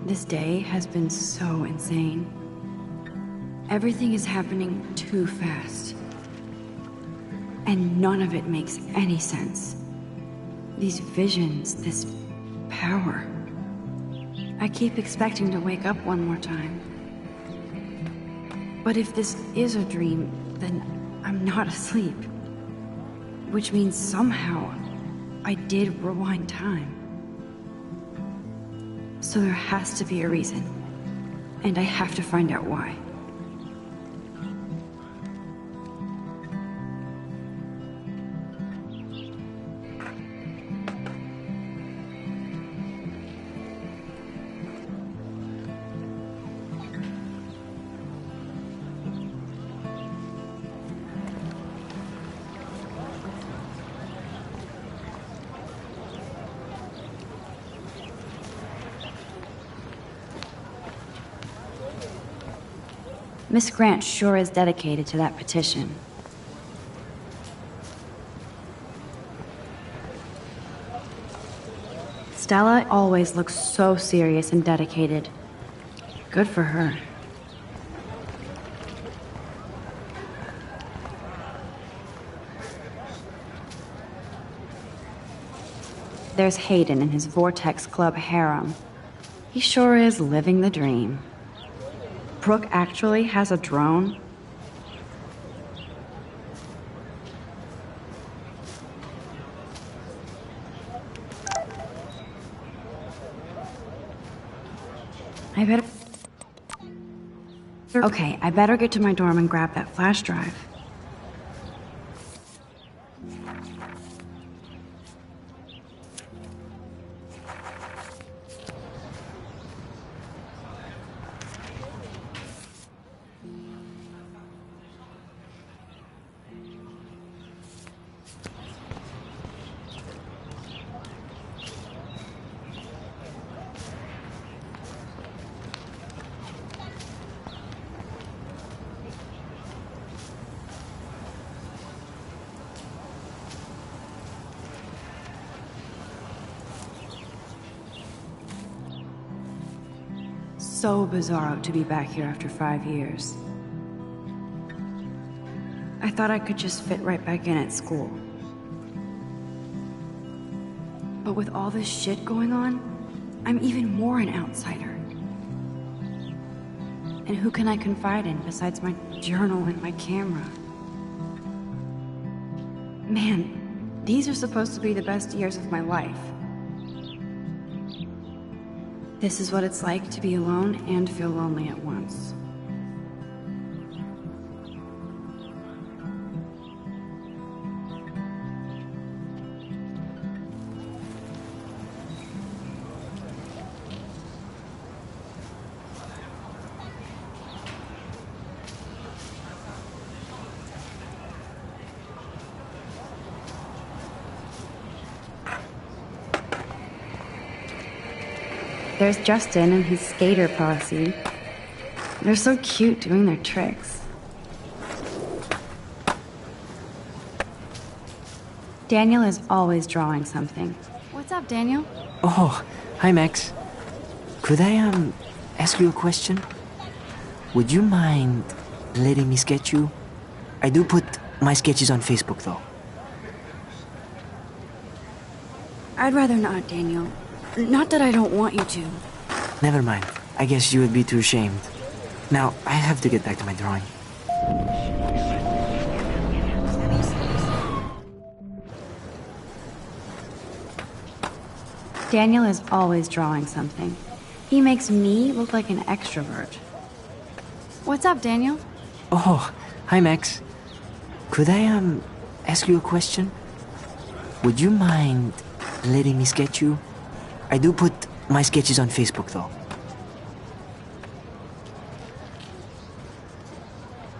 A: This day has been so insane. Everything is happening too fast. And none of it makes any sense. These visions, this power. I keep expecting to wake up one more time. But if this is a dream, then I'm not asleep. Which means somehow I did rewind time. So there has to be a reason. And I have to find out why. Miss Grant sure is dedicated to that petition. Stella always looks so serious and dedicated. Good for her. There's Hayden in his Vortex Club harem. He sure is living the dream. Brooke actually has a drone? Okay, I better get to my dorm and grab that flash drive. so bizarro to be back here after 5 years. I thought I could just fit right back in at school. But with all this shit going on, I'm even more an outsider. And who can I confide in besides my journal and my camera? Man, these are supposed to be the best years of my life. This is what it's like to be alone and feel lonely at once. There's Justin and his skater posse. They're so cute doing their tricks. Daniel is always drawing something. What's up, Daniel?
F: Oh, hi, Max. Could I, ask you a question? Would you mind letting me sketch you? I do put my sketches on Facebook, though.
A: I'd rather not, Daniel. Not that I don't want you to.
F: Never mind. I guess you would be too ashamed. Now, I have to get back to my drawing.
A: Daniel is always drawing something. He makes me look like an extrovert. What's up, Daniel?
F: Oh, hi, Max. Could I, ask you a question? Would you mind letting me sketch you? I do put my sketches on Facebook, though.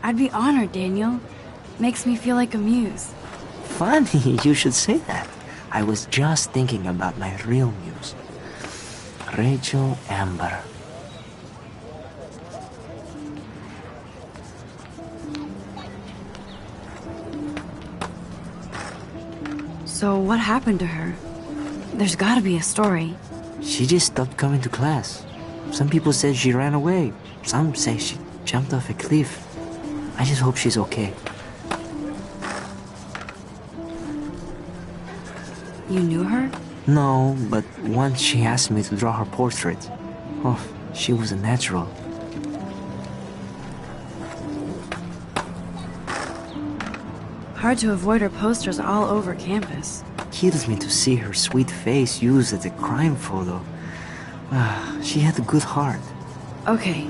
A: I'd be honored, Daniel. Makes me feel like a muse.
F: Funny, you should say that. I was just thinking about my real muse. Rachel Amber.
A: So what happened to her? There's gotta be a story.
F: She just stopped coming to class. Some people said she ran away. Some say she jumped off a cliff. I just hope she's okay.
A: You knew her?
F: No, but once she asked me to draw her portrait. Oh, she was a natural.
A: Hard to avoid her posters all over campus.
F: Kills me to see her sweet face used as a crime photo. She had a good heart.
A: Okay,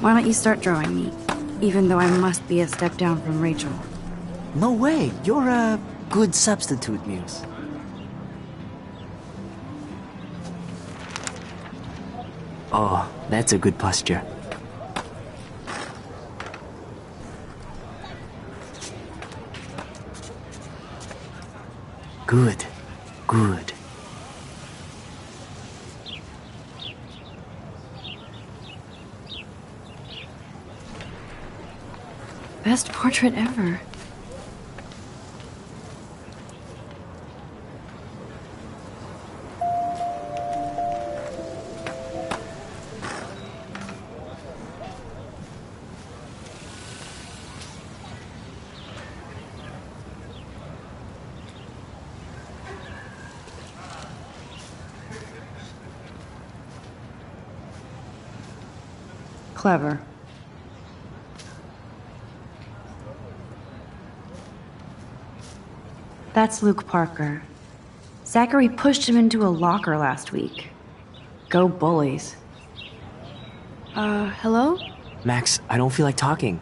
A: why don't you start drawing me? Even though I must be a step down from Rachel.
F: No way, you're a good substitute, Muse. Oh, that's a good posture. Good, good.
A: Best portrait ever. Clever. That's Luke Parker. Zachary pushed him into a locker last week. Go bullies. Hello?
F: Max, I don't feel like talking.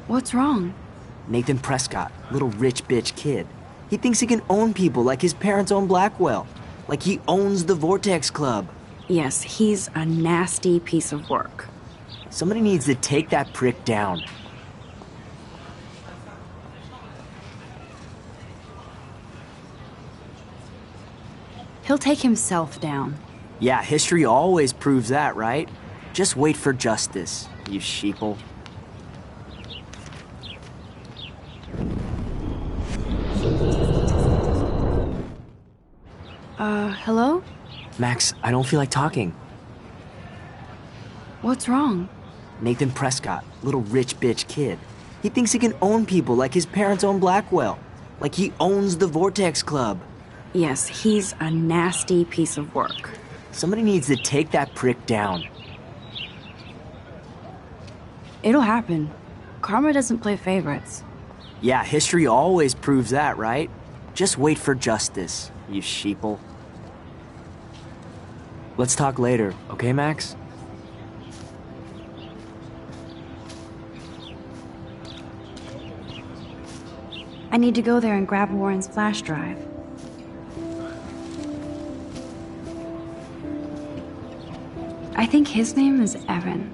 A: What's wrong?
F: Nathan Prescott, little rich bitch kid. He thinks he can own people like his parents own Blackwell. Like he owns the Vortex Club.
A: Yes, he's a nasty piece of work.
F: Somebody needs to take that prick down.
A: He'll take himself down.
F: Yeah, history always proves that, right? Just wait for justice, you sheeple.
A: Hello?
F: Max, I don't feel like talking.
A: What's wrong?
F: Nathan Prescott, little rich bitch kid. He thinks he can own people like his parents own Blackwell. Like he owns the Vortex Club.
A: Yes, he's a nasty piece of work.
F: Somebody needs to take that prick down.
A: It'll happen. Karma doesn't play favorites.
F: Yeah, history always proves that, right? Just wait for justice, you sheeple. Let's talk later, okay, Max?
A: I need to go there and grab Warren's flash drive. I think his name is Evan.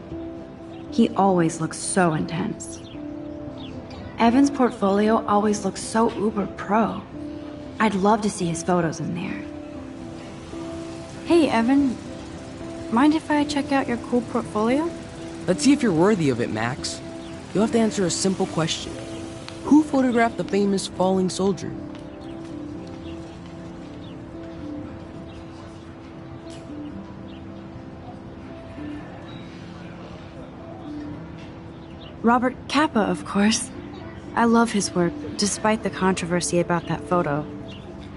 A: He always looks so intense. Evan's portfolio always looks so uber pro. I'd love to see his photos in there. Hey, Evan. Mind if I check out your cool portfolio?
M: Let's see if you're worthy of it, Max. You'll have to answer a simple question. Who photographed the famous falling soldier?
A: Robert Capa, of course. I love his work, despite the controversy about that photo.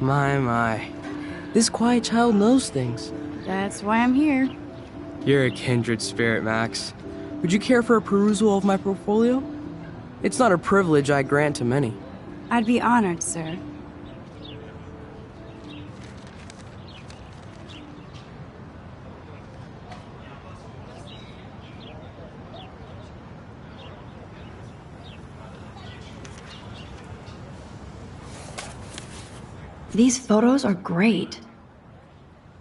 M: My. This quiet child knows things.
A: That's why I'm here.
M: You're a kindred spirit, Max. Would you care for a perusal of my portfolio? It's not a privilege I grant to many.
A: I'd be honored, sir. These photos are great.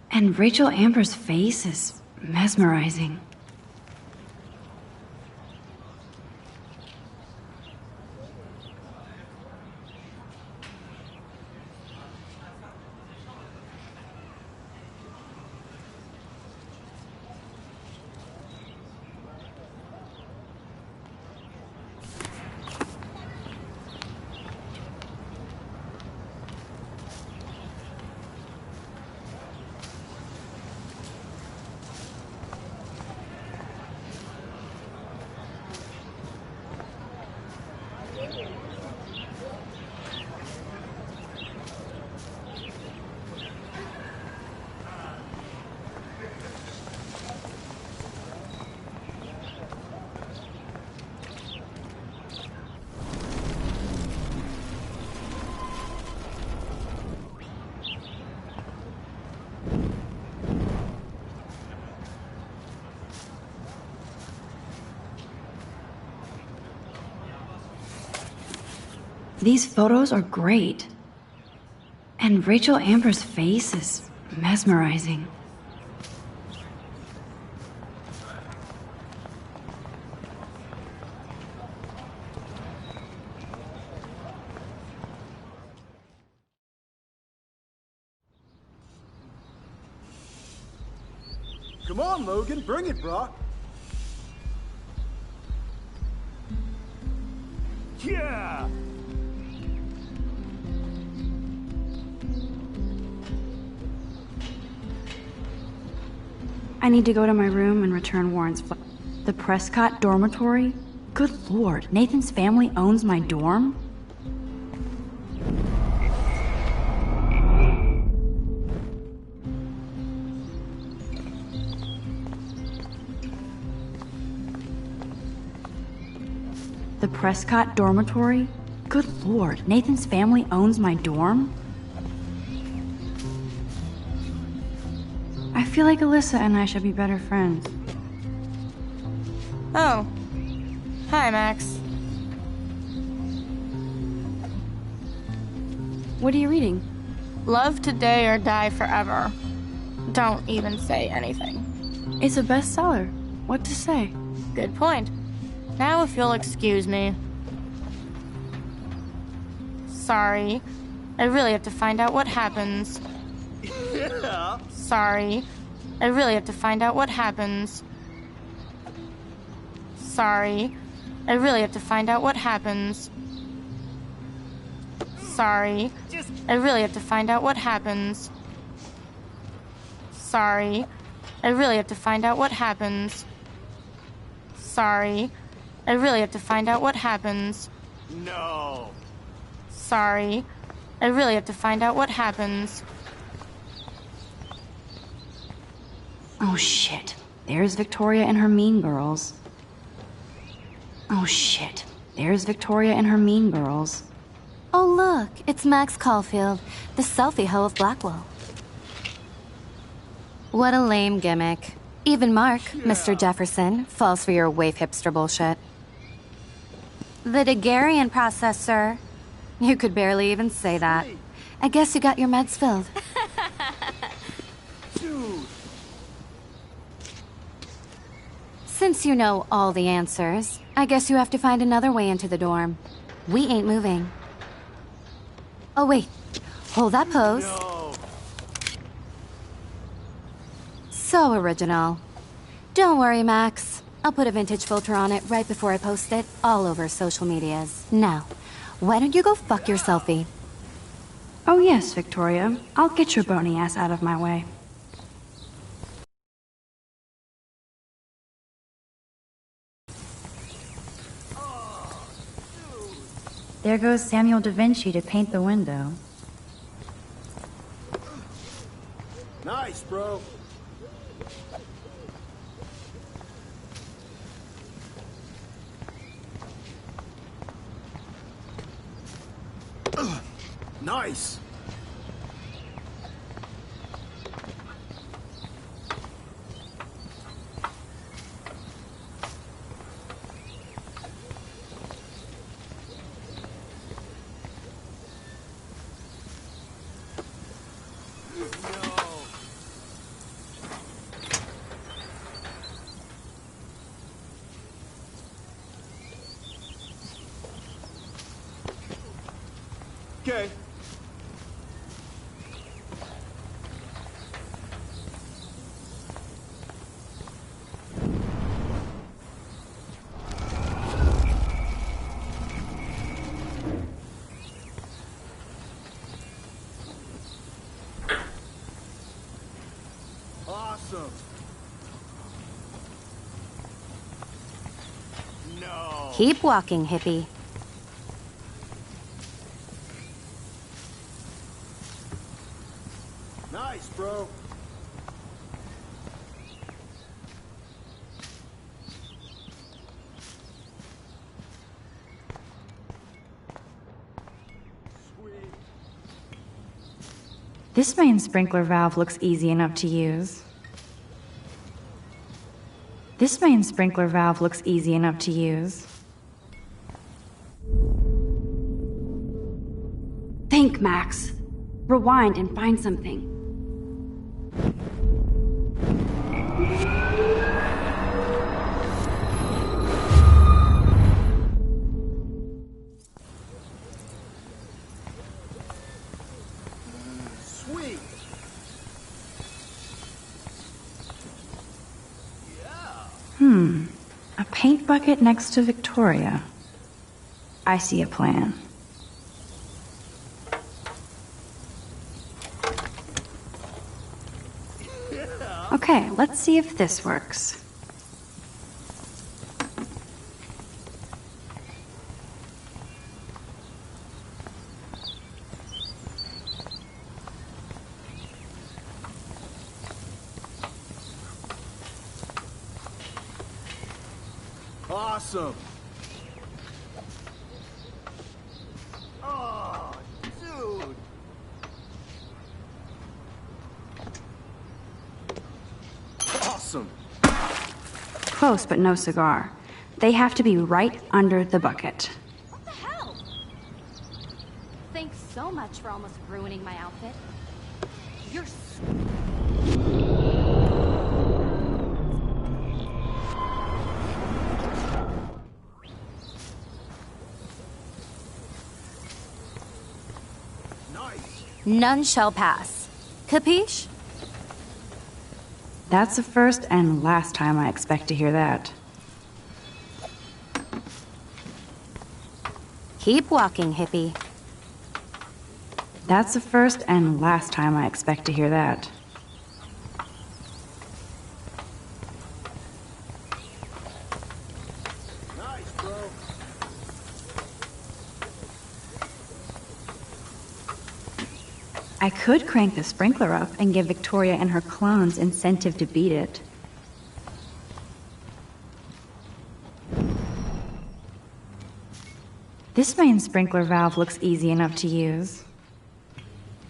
A: And Rachel Amber's face is mesmerizing. These photos are great. And Rachel Amber's face is mesmerizing.
I: Come on, Logan, bring it, brah. Yeah!
A: I need to go to my room and return Warren's The Prescott dormitory? Good lord, Nathan's family owns my dorm? The Prescott dormitory? Good lord, Nathan's family owns my dorm? I feel like Alyssa and I should be better friends.
D: Oh. Hi, Max.
A: What are you reading?
D: Love Today or Die Forever. Don't even say anything.
A: It's a bestseller. What to say?
D: Good point. Now if you'll excuse me. Sorry. I really have to find out what happens.
I: Yeah.
D: Sorry. I really have to find out what happens. Sorry. I really have to find out what happens. Sorry. I really have to find out what happens. Sorry. I really have to find out what happens. Sorry. I really have to find out what happens.
I: No.
D: Sorry. I really have to find out what happens.
A: Oh shit. There's Victoria and her mean girls. Oh shit. There's Victoria and her mean girls.
C: Oh look, it's Max Caulfield, the selfie hoe of Blackwell. What a lame gimmick. Even Mark, Mr. Jefferson, falls for your waif hipster bullshit. The Daguerrean process, sir. You could barely even say that. I guess you got your meds filled.
I: Dude.
C: Since you know all the answers, I guess you have to find another way into the dorm. We ain't moving. Oh wait, hold that pose.
I: No.
C: So original. Don't worry, Max. I'll put a vintage filter on it right before I post it all over social medias. Now, why don't you go fuck your selfie?
A: Oh yes, Victoria. I'll get your bony ass out of my way.
L: There goes Samuel da Vinci to paint the window.
I: Nice, bro. Nice. Okay. Awesome. No.
C: Keep walking, hippie.
I: Nice, bro.
L: This main sprinkler valve looks easy enough to use. This main sprinkler valve looks easy enough to use.
A: Think, Max. Rewind and find something.
I: Sweet.
L: A paint bucket next to Victoria. I see a plan.
A: Okay, let's see if this works.
I: Awesome. Oh, dude. Awesome.
A: Close, but no cigar. They have to be right under the bucket.
C: What the hell? Thanks so much for almost ruining my outfit. You're None shall pass. Capiche?
A: That's the first and last time I expect to hear that.
C: Keep walking, hippie.
A: That's the first and last time I expect to hear that.
I: bro.
L: I could crank the sprinkler up and give Victoria and her clones incentive to beat it. This main sprinkler valve looks easy enough to use.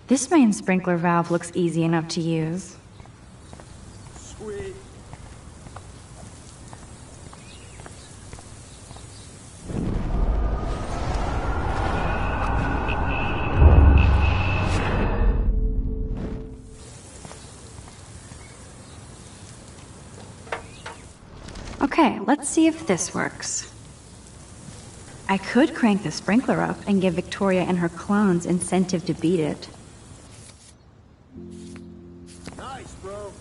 L: This main sprinkler valve looks easy enough to use.
I: Sweet.
L: Okay, let's see if this works. I could crank the sprinkler up and give Victoria and her clones incentive to beat it.
I: Nice, bro.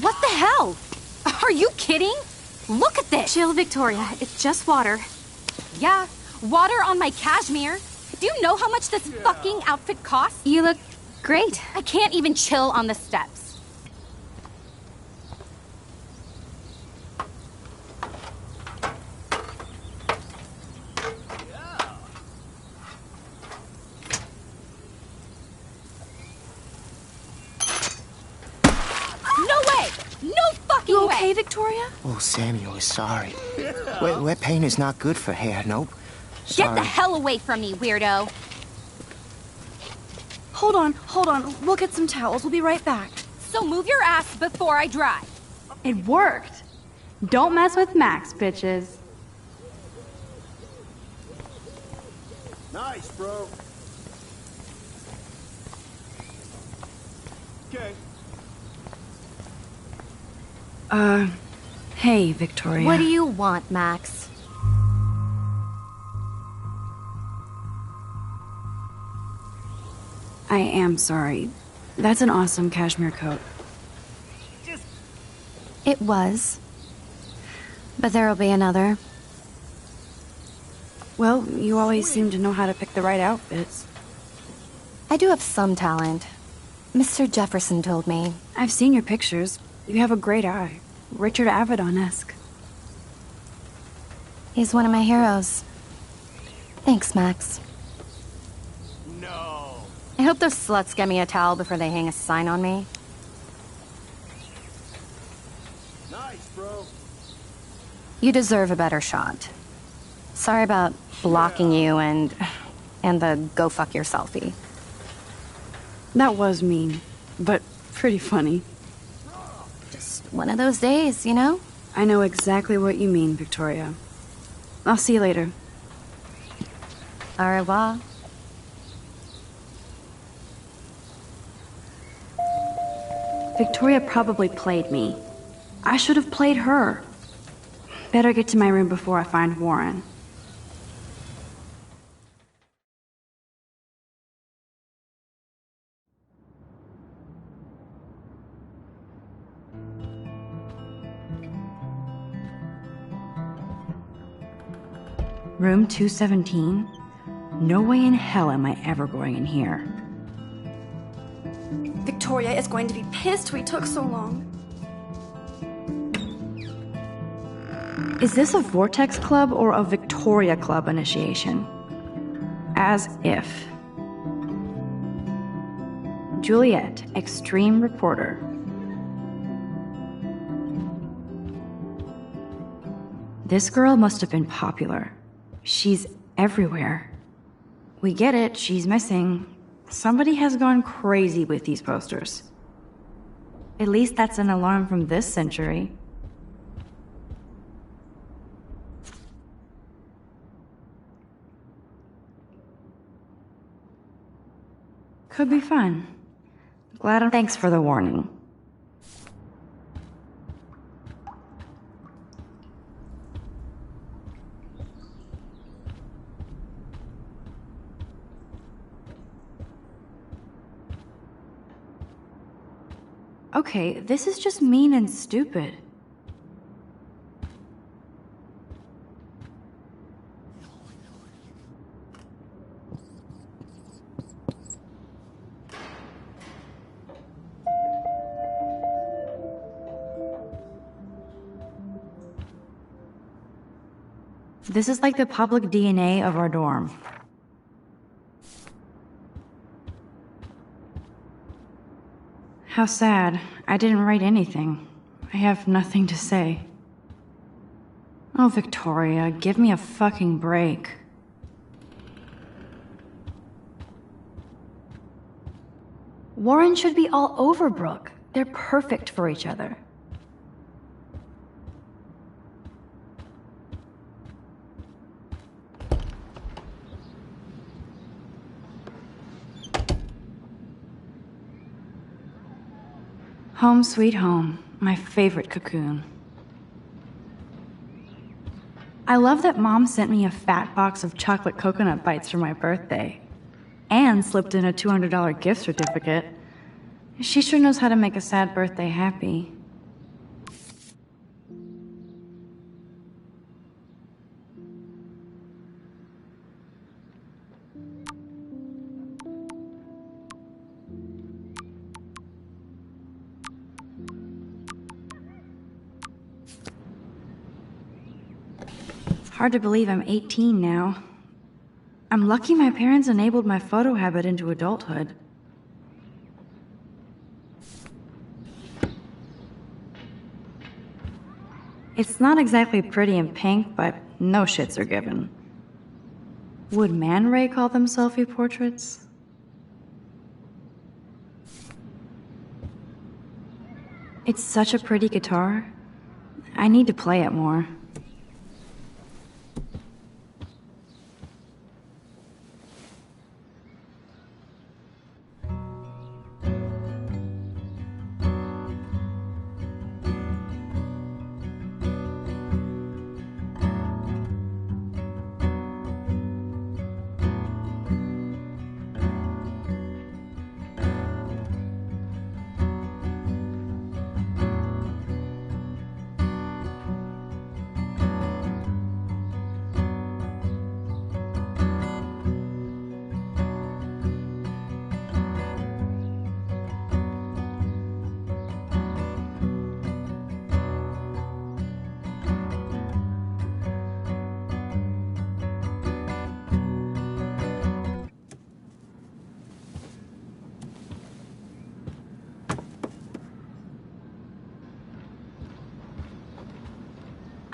H: What the hell? Are you kidding? Look at this! Chill, Victoria. It's just water. Yeah, water on my cashmere. Do you know how much this fucking outfit costs? You look great. I can't even chill on the steps.
L: You okay, Victoria?
N: Oh, Samuel is sorry. Wet paint is not good for hair, nope.
H: Get the hell away from me, weirdo!
L: Hold on. We'll get some towels. We'll be right back.
H: So move your ass before I dry.
A: It worked. Don't mess with Max, bitches.
I: Nice, bro. Okay.
A: Hey, Victoria.
H: What do you want, Max?
A: I am sorry. That's an awesome cashmere coat.
C: It was. But there'll be another.
A: Well, you always seem to know how to pick the right outfits.
C: I do have some talent. Mr. Jefferson told me.
A: I've seen your pictures. You have a great eye. Richard Avedon-esque.
C: He's one of my heroes. Thanks, Max.
I: No.
C: I hope those sluts get me a towel before they hang a sign on me.
I: Nice, bro.
C: You deserve a better shot. Sorry about blocking you and the go fuck your selfie.
A: That was mean, but pretty funny.
C: Just one of those days, you know?
A: I know exactly what you mean, Victoria. I'll see you later.
C: Au revoir.
A: Victoria probably played me. I should have played her. Better get to my room before I find Warren. Room 217? No way in hell am I ever going in here.
L: Victoria is going to be pissed we took so long.
A: Is this a Vortex Club or a Victoria Club initiation? As if. Juliet, extreme reporter. This girl must have been popular. She's everywhere. We get it, she's missing. Somebody has gone crazy with these posters. At least that's an alarm from this century. Could be fun. Thanks for the warning. Okay, this is just mean and stupid.
L: This is like the public DNA of our dorm. How sad. I didn't write anything. I have nothing to say. Oh, Victoria, give me a fucking break. Warren should be all over Brooke. They're perfect for each other. Home sweet home, my favorite cocoon. I love that Mom sent me a fat box of chocolate coconut bites for my birthday. And slipped in a $200 gift certificate. She sure knows how to make a sad birthday happy. Hard to believe I'm 18 now. I'm lucky my parents enabled my photo habit into adulthood. It's not exactly pretty and pink, but no shits are given. Would Man Ray call them selfie portraits? It's such a pretty guitar. I need to play it more.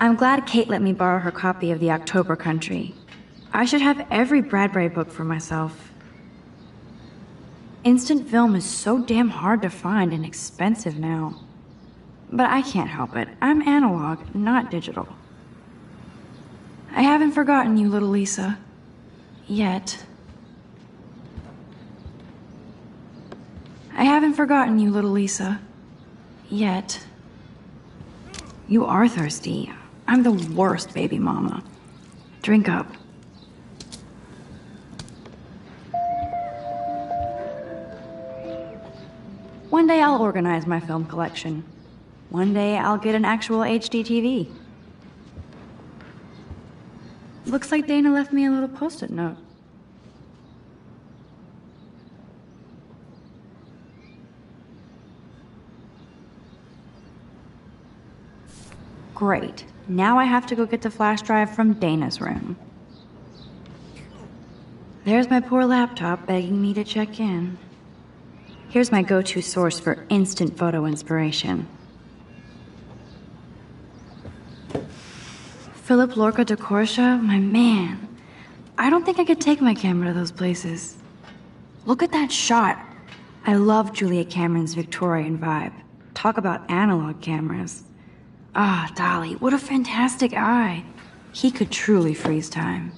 L: I'm glad Kate let me borrow her copy of The October Country. I should have every Bradbury book for myself. Instant film is so damn hard to find and expensive now. But I can't help it. I'm analog, not digital. I haven't forgotten you, little Lisa. Yet. I haven't forgotten you, little Lisa. Yet. You are thirsty. I'm the worst baby mama. Drink up. One day I'll organize my film collection. One day I'll get an actual HD TV. Looks like Dana left me a little post-it note. Great. Now I have to go get the flash drive from Dana's room. There's my poor laptop begging me to check in. Here's my go-to source for instant photo inspiration. Philip Lorca de Corsia, my man. I don't think I could take my camera to those places. Look at that shot. I love Julia Cameron's Victorian vibe. Talk about analog cameras. Ah, Dolly, what a fantastic eye. He could truly freeze time.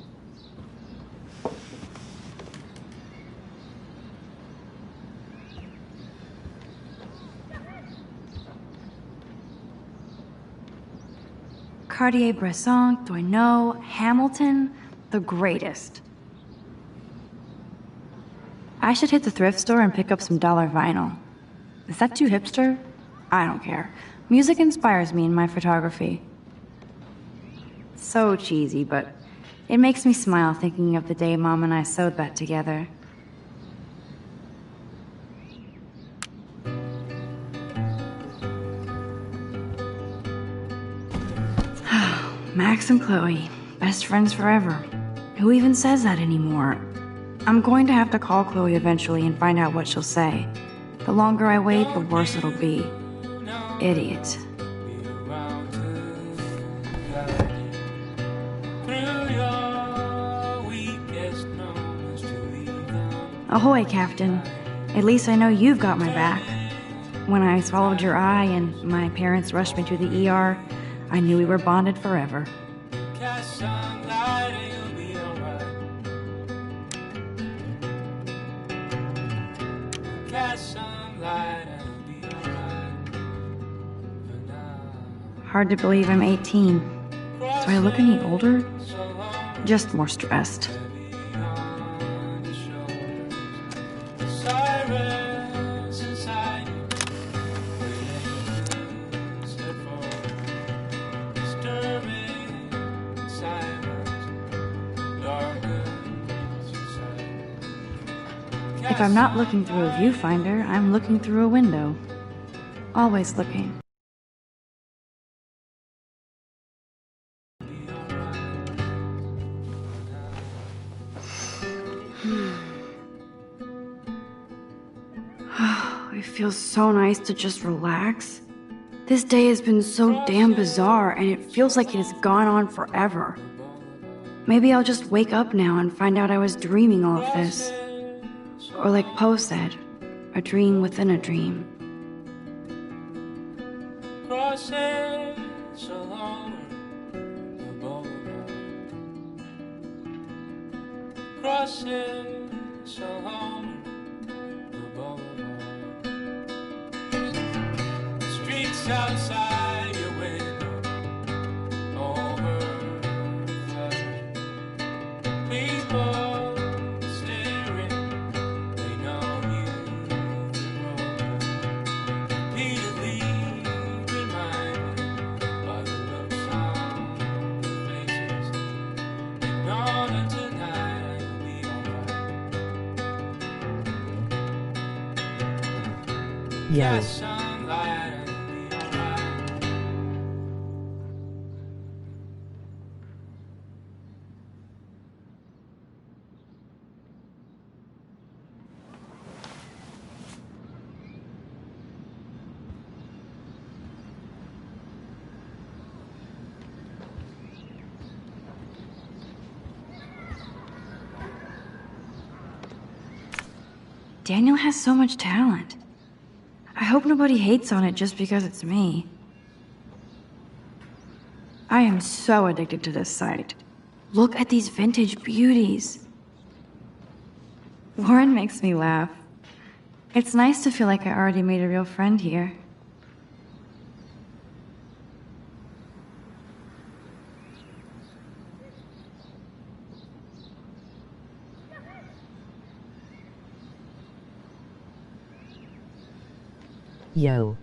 L: Cartier-Bresson, Doisneau, Hamilton, the greatest. I should hit the thrift store and pick up some dollar vinyl. Is that too hipster? I don't care. Music inspires me in my photography. So cheesy, but it makes me smile thinking of the day Mom and I sewed that together. Max and Chloe, best friends forever. Who even says that anymore? I'm going to have to call Chloe eventually and find out what she'll say. The longer I wait, the worse it'll be. Idiot. Ahoy, Captain. At least I know you've got my back. When I swallowed your eye and my parents rushed me to the ER, I knew we were bonded forever. Hard to believe I'm 18. Do I look any older? Just more stressed. If I'm not looking through a viewfinder, I'm looking through a window. Always looking. It feels so nice to just relax. This day has been so damn bizarre, and it feels like it has gone on forever. Maybe I'll just wake up now and find out I was dreaming all of this. Or like Poe said, a dream within a dream.
G: Streets outside your window, overflowing. People staring, they know you've been broken. Repeatedly reminded by the looks on their faces. Ignore them tonight, you'll be alright.
M: Yeah.
L: Daniel has so much talent. I hope nobody hates on it just because it's me. I am so addicted to this site. Look at these vintage beauties. Warren makes me laugh. It's nice to feel like I already made a real friend here.
M: Yo.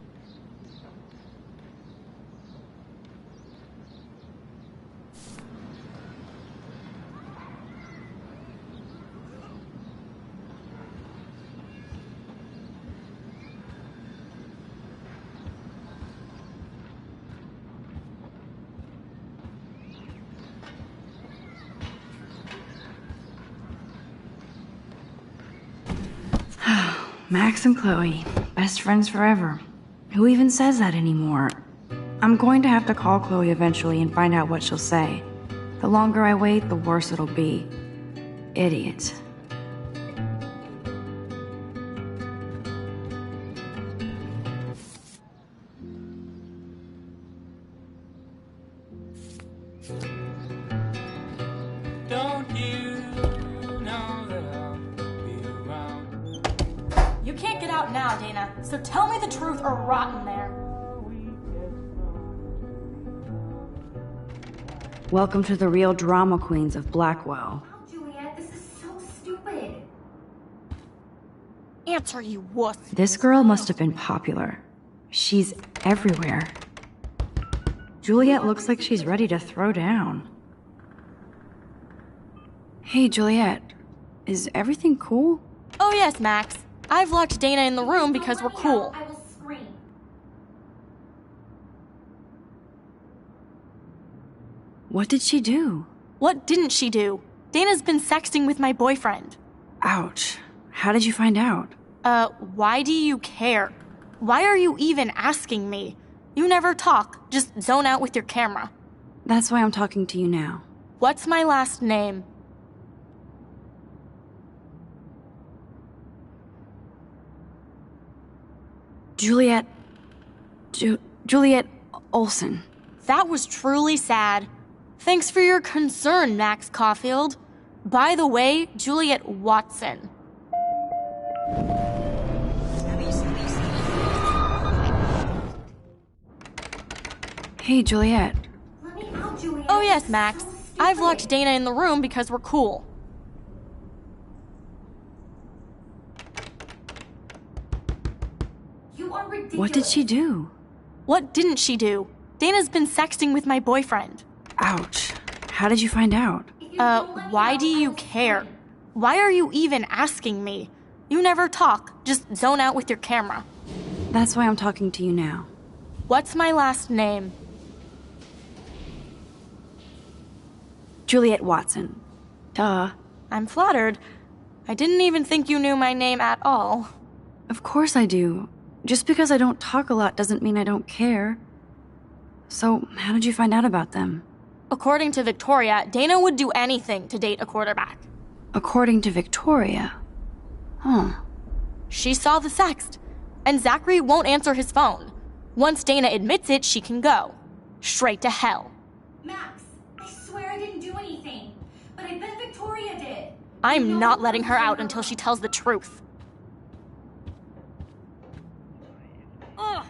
L: Max and Chloe, best friends forever. Who even says that anymore? I'm going to have to call Chloe eventually and find out what she'll say. The longer I wait, the worse it'll be. Idiot.
G: Don't you know that I'll be around?
D: You can't get out now, Dana, so tell me the truth or rot in there.
L: Welcome to the real drama queens of Blackwell.
C: Oh, Juliet, this is so stupid.
D: Answer, you wuss.
L: This girl must have been popular. She's everywhere. Juliet looks like she's ready to throw down. Hey, Juliet. Is everything cool?
D: Oh yes, Max. I've locked Dana in the room because we're cool.
C: I will scream.
L: What did she do?
D: What didn't she do? Dana's been sexting with my boyfriend.
L: Ouch. How did you find out?
D: Why do you care? Why are you even asking me? You never talk, just zone out with your camera.
L: That's why I'm talking to you now.
D: What's my last name?
L: Juliet Olsen.
D: That was truly sad. Thanks for your concern, Max Caulfield. By the way, Juliet Watson.
L: Hey, Juliet.
D: Oh yes, Max. I've locked Dana in the room because we're cool.
L: What did she do?
D: What didn't she do? Dana's been sexting with my boyfriend.
L: Ouch. How did you find out?
D: Why do you care? Why are you even asking me? You never talk, just zone out with your camera.
L: That's why I'm talking to you now.
D: What's my last name?
L: Juliet Watson. Duh.
D: I'm flattered. I didn't even think you knew my name at all.
L: Of course I do. Just because I don't talk a lot doesn't mean I don't care. So, how did you find out about them?
D: According to Victoria, Dana would do anything to date a quarterback.
L: According to Victoria? Huh.
D: She saw the sext, and Zachary won't answer his phone. Once Dana admits it, she can go. Straight to hell.
E: Max, I swear I didn't do anything, but I bet Victoria did.
D: I'm not letting her out until she tells the truth. Ugh.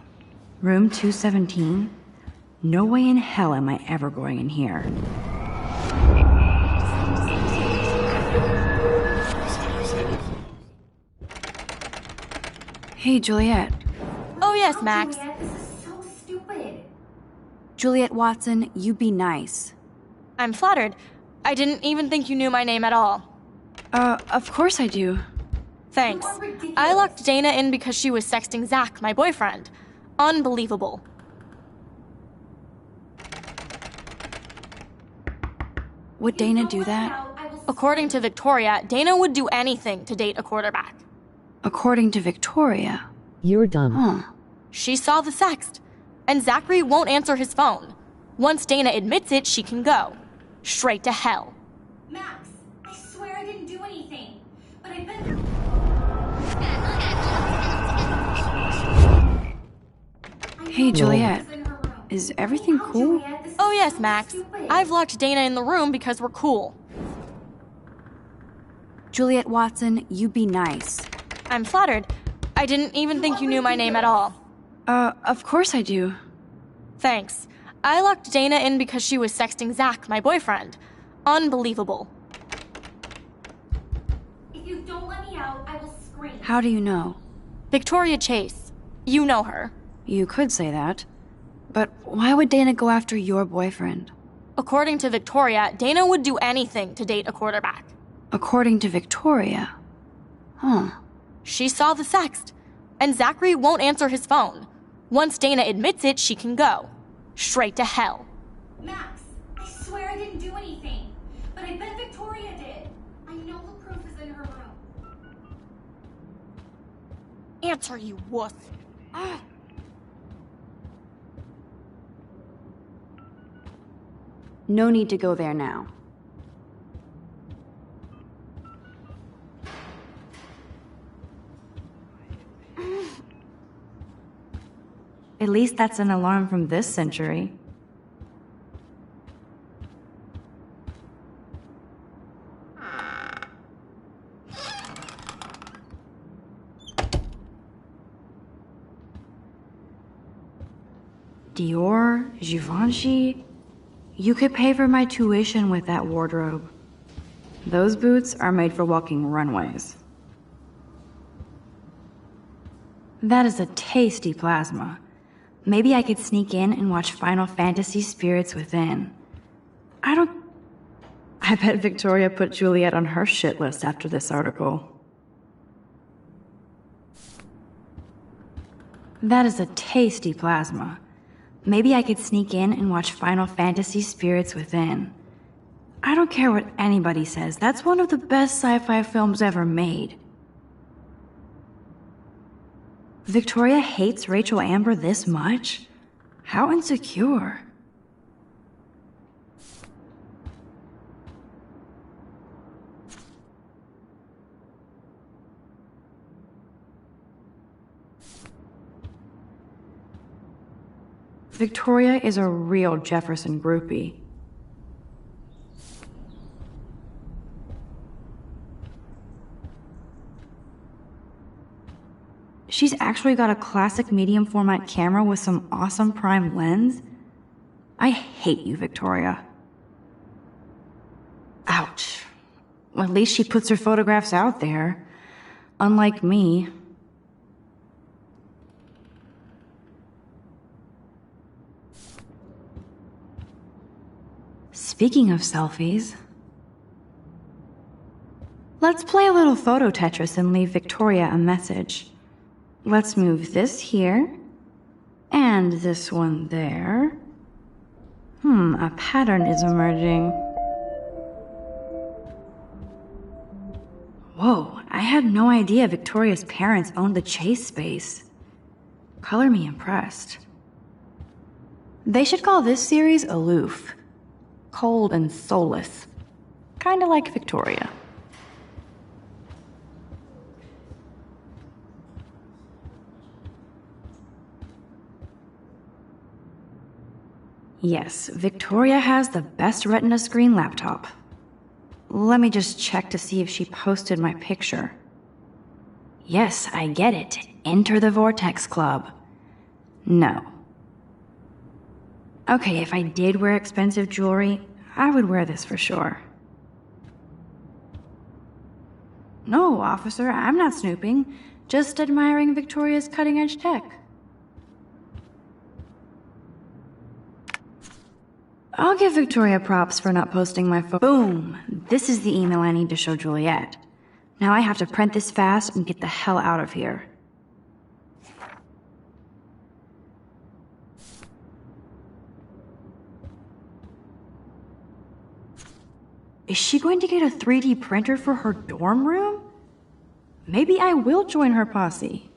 L: Room 217? No way in hell am I ever going in here. Hey, Juliet.
D: Oh yes, Max.
E: Juliet, this is so stupid.
L: Juliet Watson, you be nice.
D: I'm flattered. I didn't even think you knew my name at all.
L: Of course I do.
D: Thanks. I locked Dana in because she was sexting Zach, my boyfriend. Unbelievable.
L: Would Dana do that?
D: According to Victoria, Dana would do anything to date a quarterback.
L: According to Victoria?
O: You're dumb.
L: Huh.
D: She saw the sext, and Zachary won't answer his phone. Once Dana admits it, she can go. Straight to hell.
E: Max, I swear I didn't do anything, but I bet...
L: Hey, Juliet. Is everything cool?
D: Oh yes, Max. I've locked Dana in the room because we're cool.
L: Juliet Watson, you be nice.
D: I'm flattered. I didn't even think you knew my name at all.
L: Of course I do.
D: Thanks. I locked Dana in because she was sexting Zach, my boyfriend. Unbelievable.
E: If you don't let me out, I will scream.
L: How do you know?
D: Victoria Chase. You know her.
L: You could say that. But why would Dana go after your boyfriend?
D: According to Victoria, Dana would do anything to date a quarterback.
L: According to Victoria? Huh.
D: She saw the sext, and Zachary won't answer his phone. Once Dana admits it, she can go. Straight to hell.
E: Max, I swear I didn't do anything, but I bet Victoria did. I know the proof is in her room.
D: Answer, you wuss. Ah.
L: No need to go there now. At least that's an alarm from this century. Dior, Givenchy. You could pay for my tuition with that wardrobe. Those boots are made for walking runways. That is a tasty plasma. Maybe I could sneak in and watch Final Fantasy Spirits Within. I bet Victoria put Juliet on her shit list after this article. That is a tasty plasma. Maybe I could sneak in and watch Final Fantasy Spirits Within. I don't care what anybody says, that's one of the best sci-fi films ever made. Victoria hates Rachel Amber this much? How insecure. Victoria is a real Jefferson groupie. She's actually got a classic medium format camera with some awesome prime lens. I hate you, Victoria. Ouch. Well, at least she puts her photographs out there. Unlike me. Speaking of selfies, let's play a little photo Tetris and leave Victoria a message. Let's move this here, and this one there. A pattern is emerging. Whoa, I had no idea Victoria's parents owned the Chase space. Color me impressed. They should call this series Aloof. Cold and soulless. Kinda like Victoria. Yes, Victoria has the best Retina screen laptop. Let me just check to see if she posted my picture. Yes, I get it. Enter the Vortex Club. No. Okay, if I did wear expensive jewelry, I would wear this for sure. No, officer, I'm not snooping. Just admiring Victoria's cutting-edge tech. I'll give Victoria props for not posting my Boom! This is the email I need to show Juliet. Now I have to print this fast and get the hell out of here. Is she going to get a 3D printer for her dorm room? Maybe I will join her posse.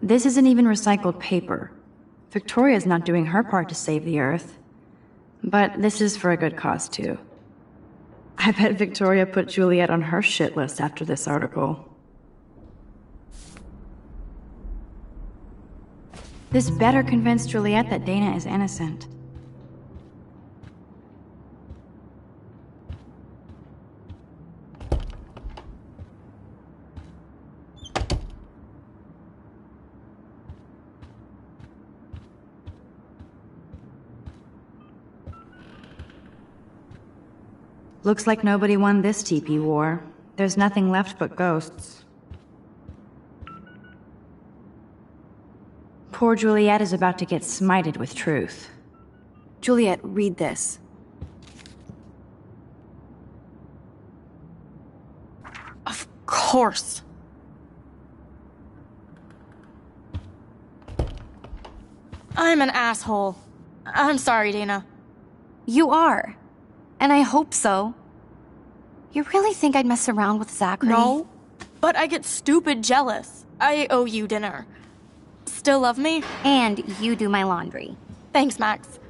L: This isn't even recycled paper. Victoria's not doing her part to save the Earth. But this is for a good cause, too. I bet Victoria put Juliet on her shit list after this article. This better convince Juliet that Dana is innocent. Looks like nobody won this TP war. There's nothing left but ghosts. Poor Juliet is about to get smited with truth.
H: Juliet, read this.
D: Of course. I'm an asshole. I'm sorry, Dana.
H: You are. And I hope so. You really think I'd mess around with Zachary?
D: No, but I get stupid jealous. I owe you dinner. Still love me?
C: And you do my laundry.
D: Thanks, Max.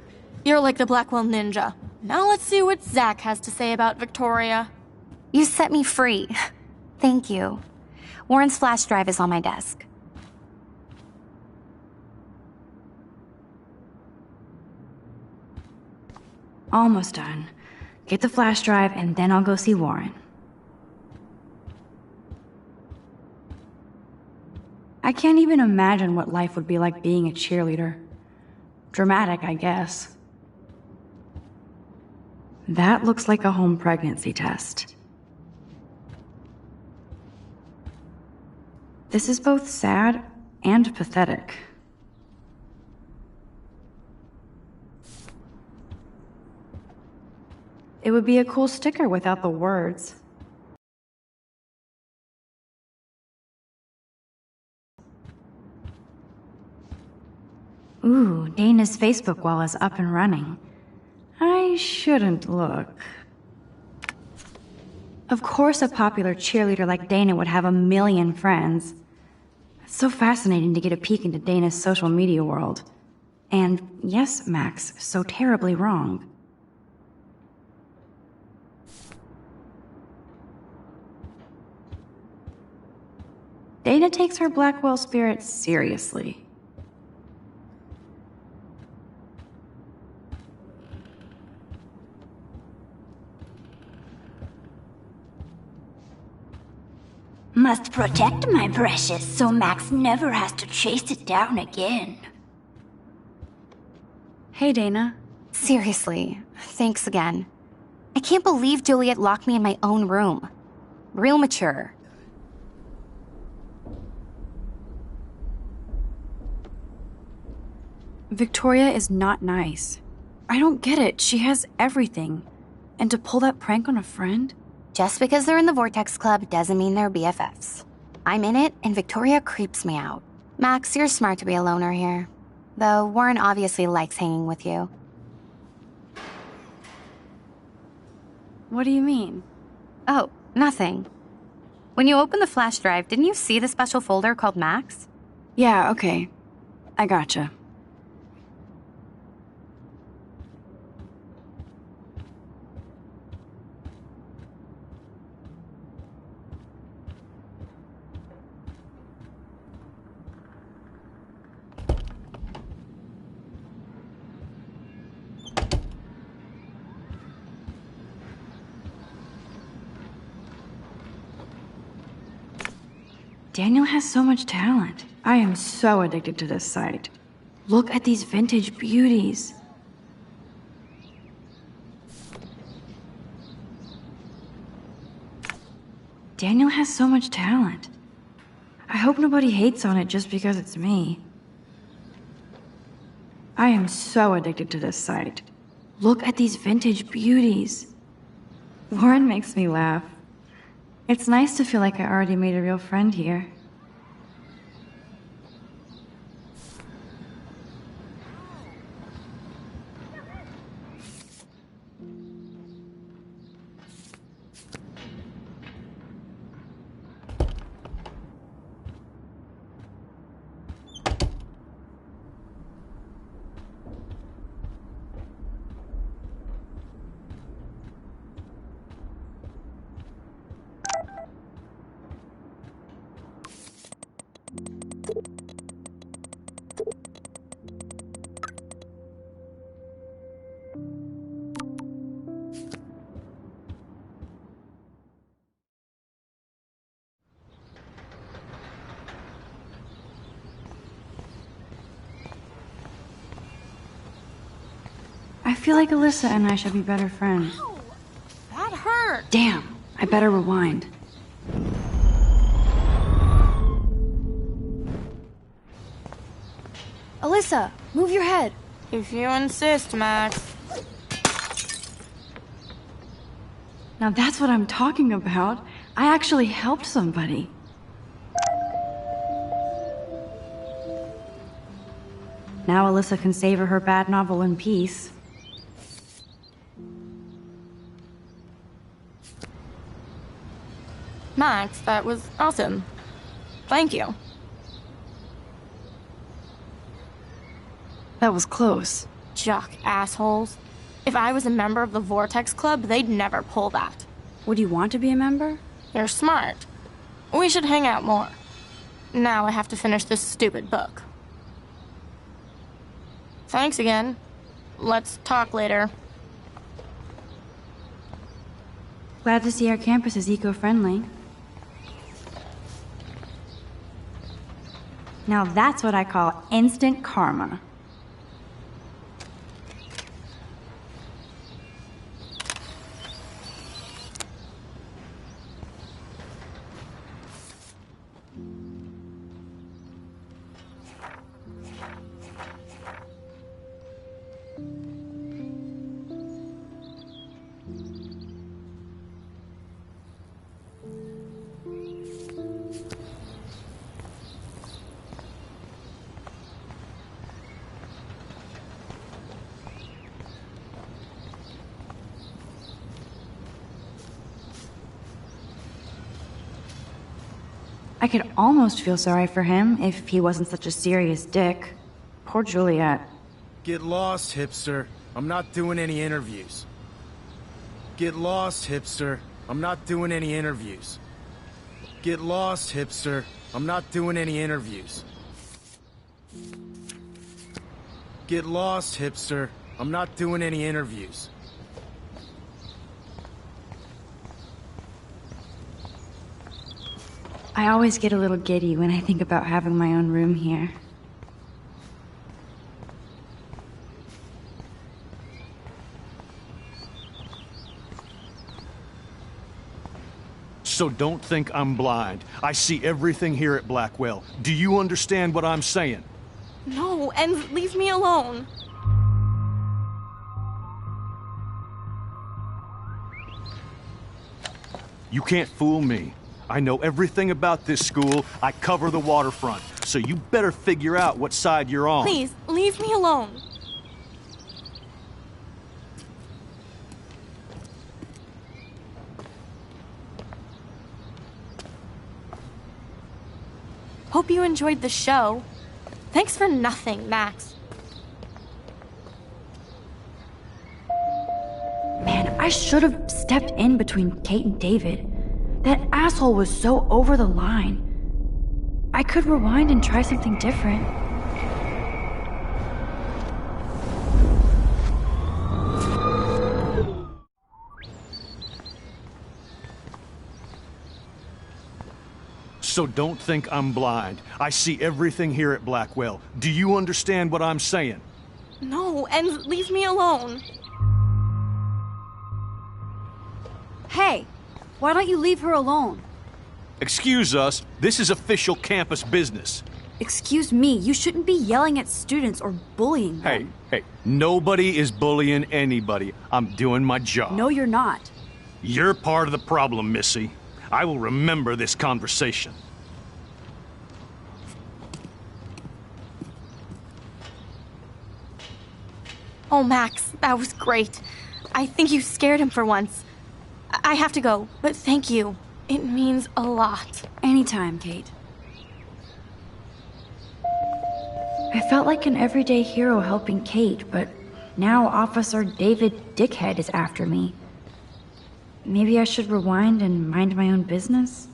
D: You're like the Blackwell Ninja. Now let's see what Zach has to say about Victoria.
C: You set me free. Thank you. Warren's flash drive is on my desk.
L: Almost done. Get the flash drive and then I'll go see Warren. I can't even imagine what life would be like being a cheerleader. Dramatic, I guess. That looks like a home pregnancy test. This is both sad and pathetic. It would be a cool sticker without the words. Ooh, Dana's Facebook wall is up and running. I shouldn't look. Of course a popular cheerleader like Dana would have a million friends. It's so fascinating to get a peek into Dana's social media world. And yes, Max, so terribly wrong. Dana takes her Blackwell spirit seriously.
O: Must protect my precious so Max never has to chase it down again.
L: Hey, Dana.
C: Seriously, thanks again. I can't believe Juliet locked me in my own room. Real mature.
L: Victoria is not nice. I don't get it. She has everything. And to pull that prank on a friend?
C: Just because they're in the Vortex Club doesn't mean they're BFFs. I'm in it, and Victoria creeps me out. Max, you're smart to be a loner here. Though Warren obviously likes hanging with you.
L: What do you mean?
C: Oh, nothing. When you opened the flash drive, didn't you see the special folder called Max?
L: Yeah, okay. I gotcha. Daniel has so much talent. I am so addicted to this site. Look at these vintage beauties. Daniel has so much talent. I hope nobody hates on it just because it's me. I am so addicted to this site. Look at these vintage beauties. Warren makes me laugh. It's nice to feel like I already made a real friend here. I feel like Alyssa and I should be better friends.
D: Ow! That hurt!
L: Damn, I better rewind.
H: Alyssa, move your head.
D: If you insist, Max.
L: Now that's what I'm talking about. I actually helped somebody. Now Alyssa can savor her bad novel in peace.
D: Max, that was awesome. Thank you.
L: That was close.
D: Jock assholes. If I was a member of the Vortex Club, they'd never pull that.
L: Would you want to be a member?
D: You're smart. We should hang out more. Now I have to finish this stupid book. Thanks again. Let's talk later.
L: Glad to see our campus is eco-friendly. Now that's what I call instant karma. I could almost feel sorry for him if he wasn't such a serious dick. Poor Juliet.
I: Get lost, hipster. I'm not doing any interviews. Get lost, hipster. I'm not doing any interviews. Get lost, hipster. I'm not doing any interviews. Get lost, hipster. I'm not doing any interviews.
L: I always get a little giddy when I think about having my own room here.
J: So don't think I'm blind. I see everything here at Blackwell. Do you understand what I'm saying?
D: No, and leave me alone.
J: You can't fool me. I know everything about this school. I cover the waterfront. So you better figure out what side you're on.
D: Please, leave me alone. Hope you enjoyed the show. Thanks for nothing, Max.
L: Man, I should have stepped in between Kate and David. That asshole was so over the line. I could rewind and try something different.
J: So don't think I'm blind. I see everything here at Blackwell. Do you understand what I'm saying?
D: No, and leave me alone.
H: Hey, why don't you leave her alone?
J: Excuse us, this is official campus business.
H: Excuse me, you shouldn't be yelling at students or bullying them.
J: Hey, nobody is bullying anybody. I'm doing my job.
H: No, you're not.
J: You're part of the problem, Missy. I will remember this conversation.
D: Oh, Max, that was great. I think you scared him for once. I have to go, but thank you. It means a lot.
L: Anytime, Kate. I felt like an everyday hero helping Kate, but now Officer David Dickhead is after me. Maybe I should rewind and mind my own business?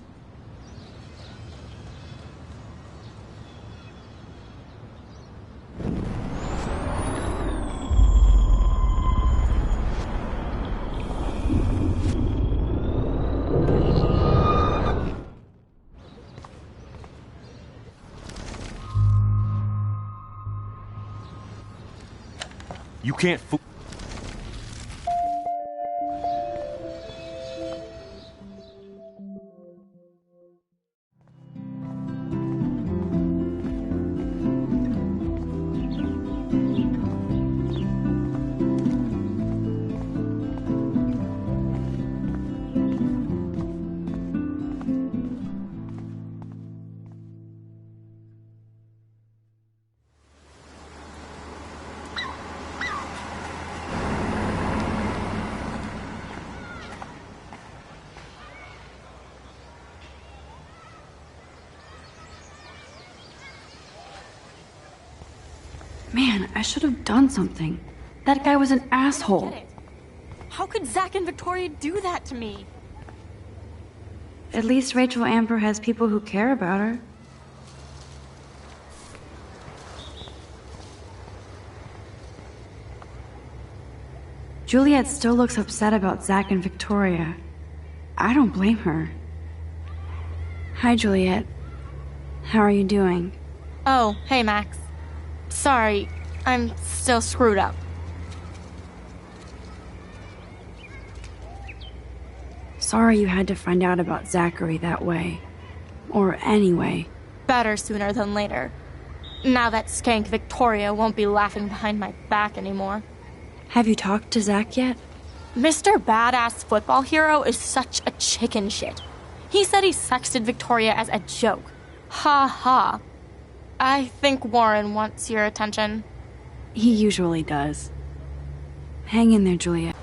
J: You can't fool.
L: Man, I should have done something. That guy was an asshole.
D: How could Zach and Victoria do that to me?
L: At least Rachel Amber has people who care about her. Juliet still looks upset about Zach and Victoria. I don't blame her. Hi, Juliet. How are you doing?
D: Oh, hey, Max. Sorry, I'm still screwed up.
L: Sorry you had to find out about Zachary that way. Or anyway.
D: Better sooner than later. Now that skank Victoria won't be laughing behind my back anymore.
L: Have you talked to Zach yet?
D: Mr. Badass Football Hero is such a chicken shit. He said he sexted Victoria as a joke. Ha ha. I think Warren wants your attention.
L: He usually does. Hang in there, Juliet.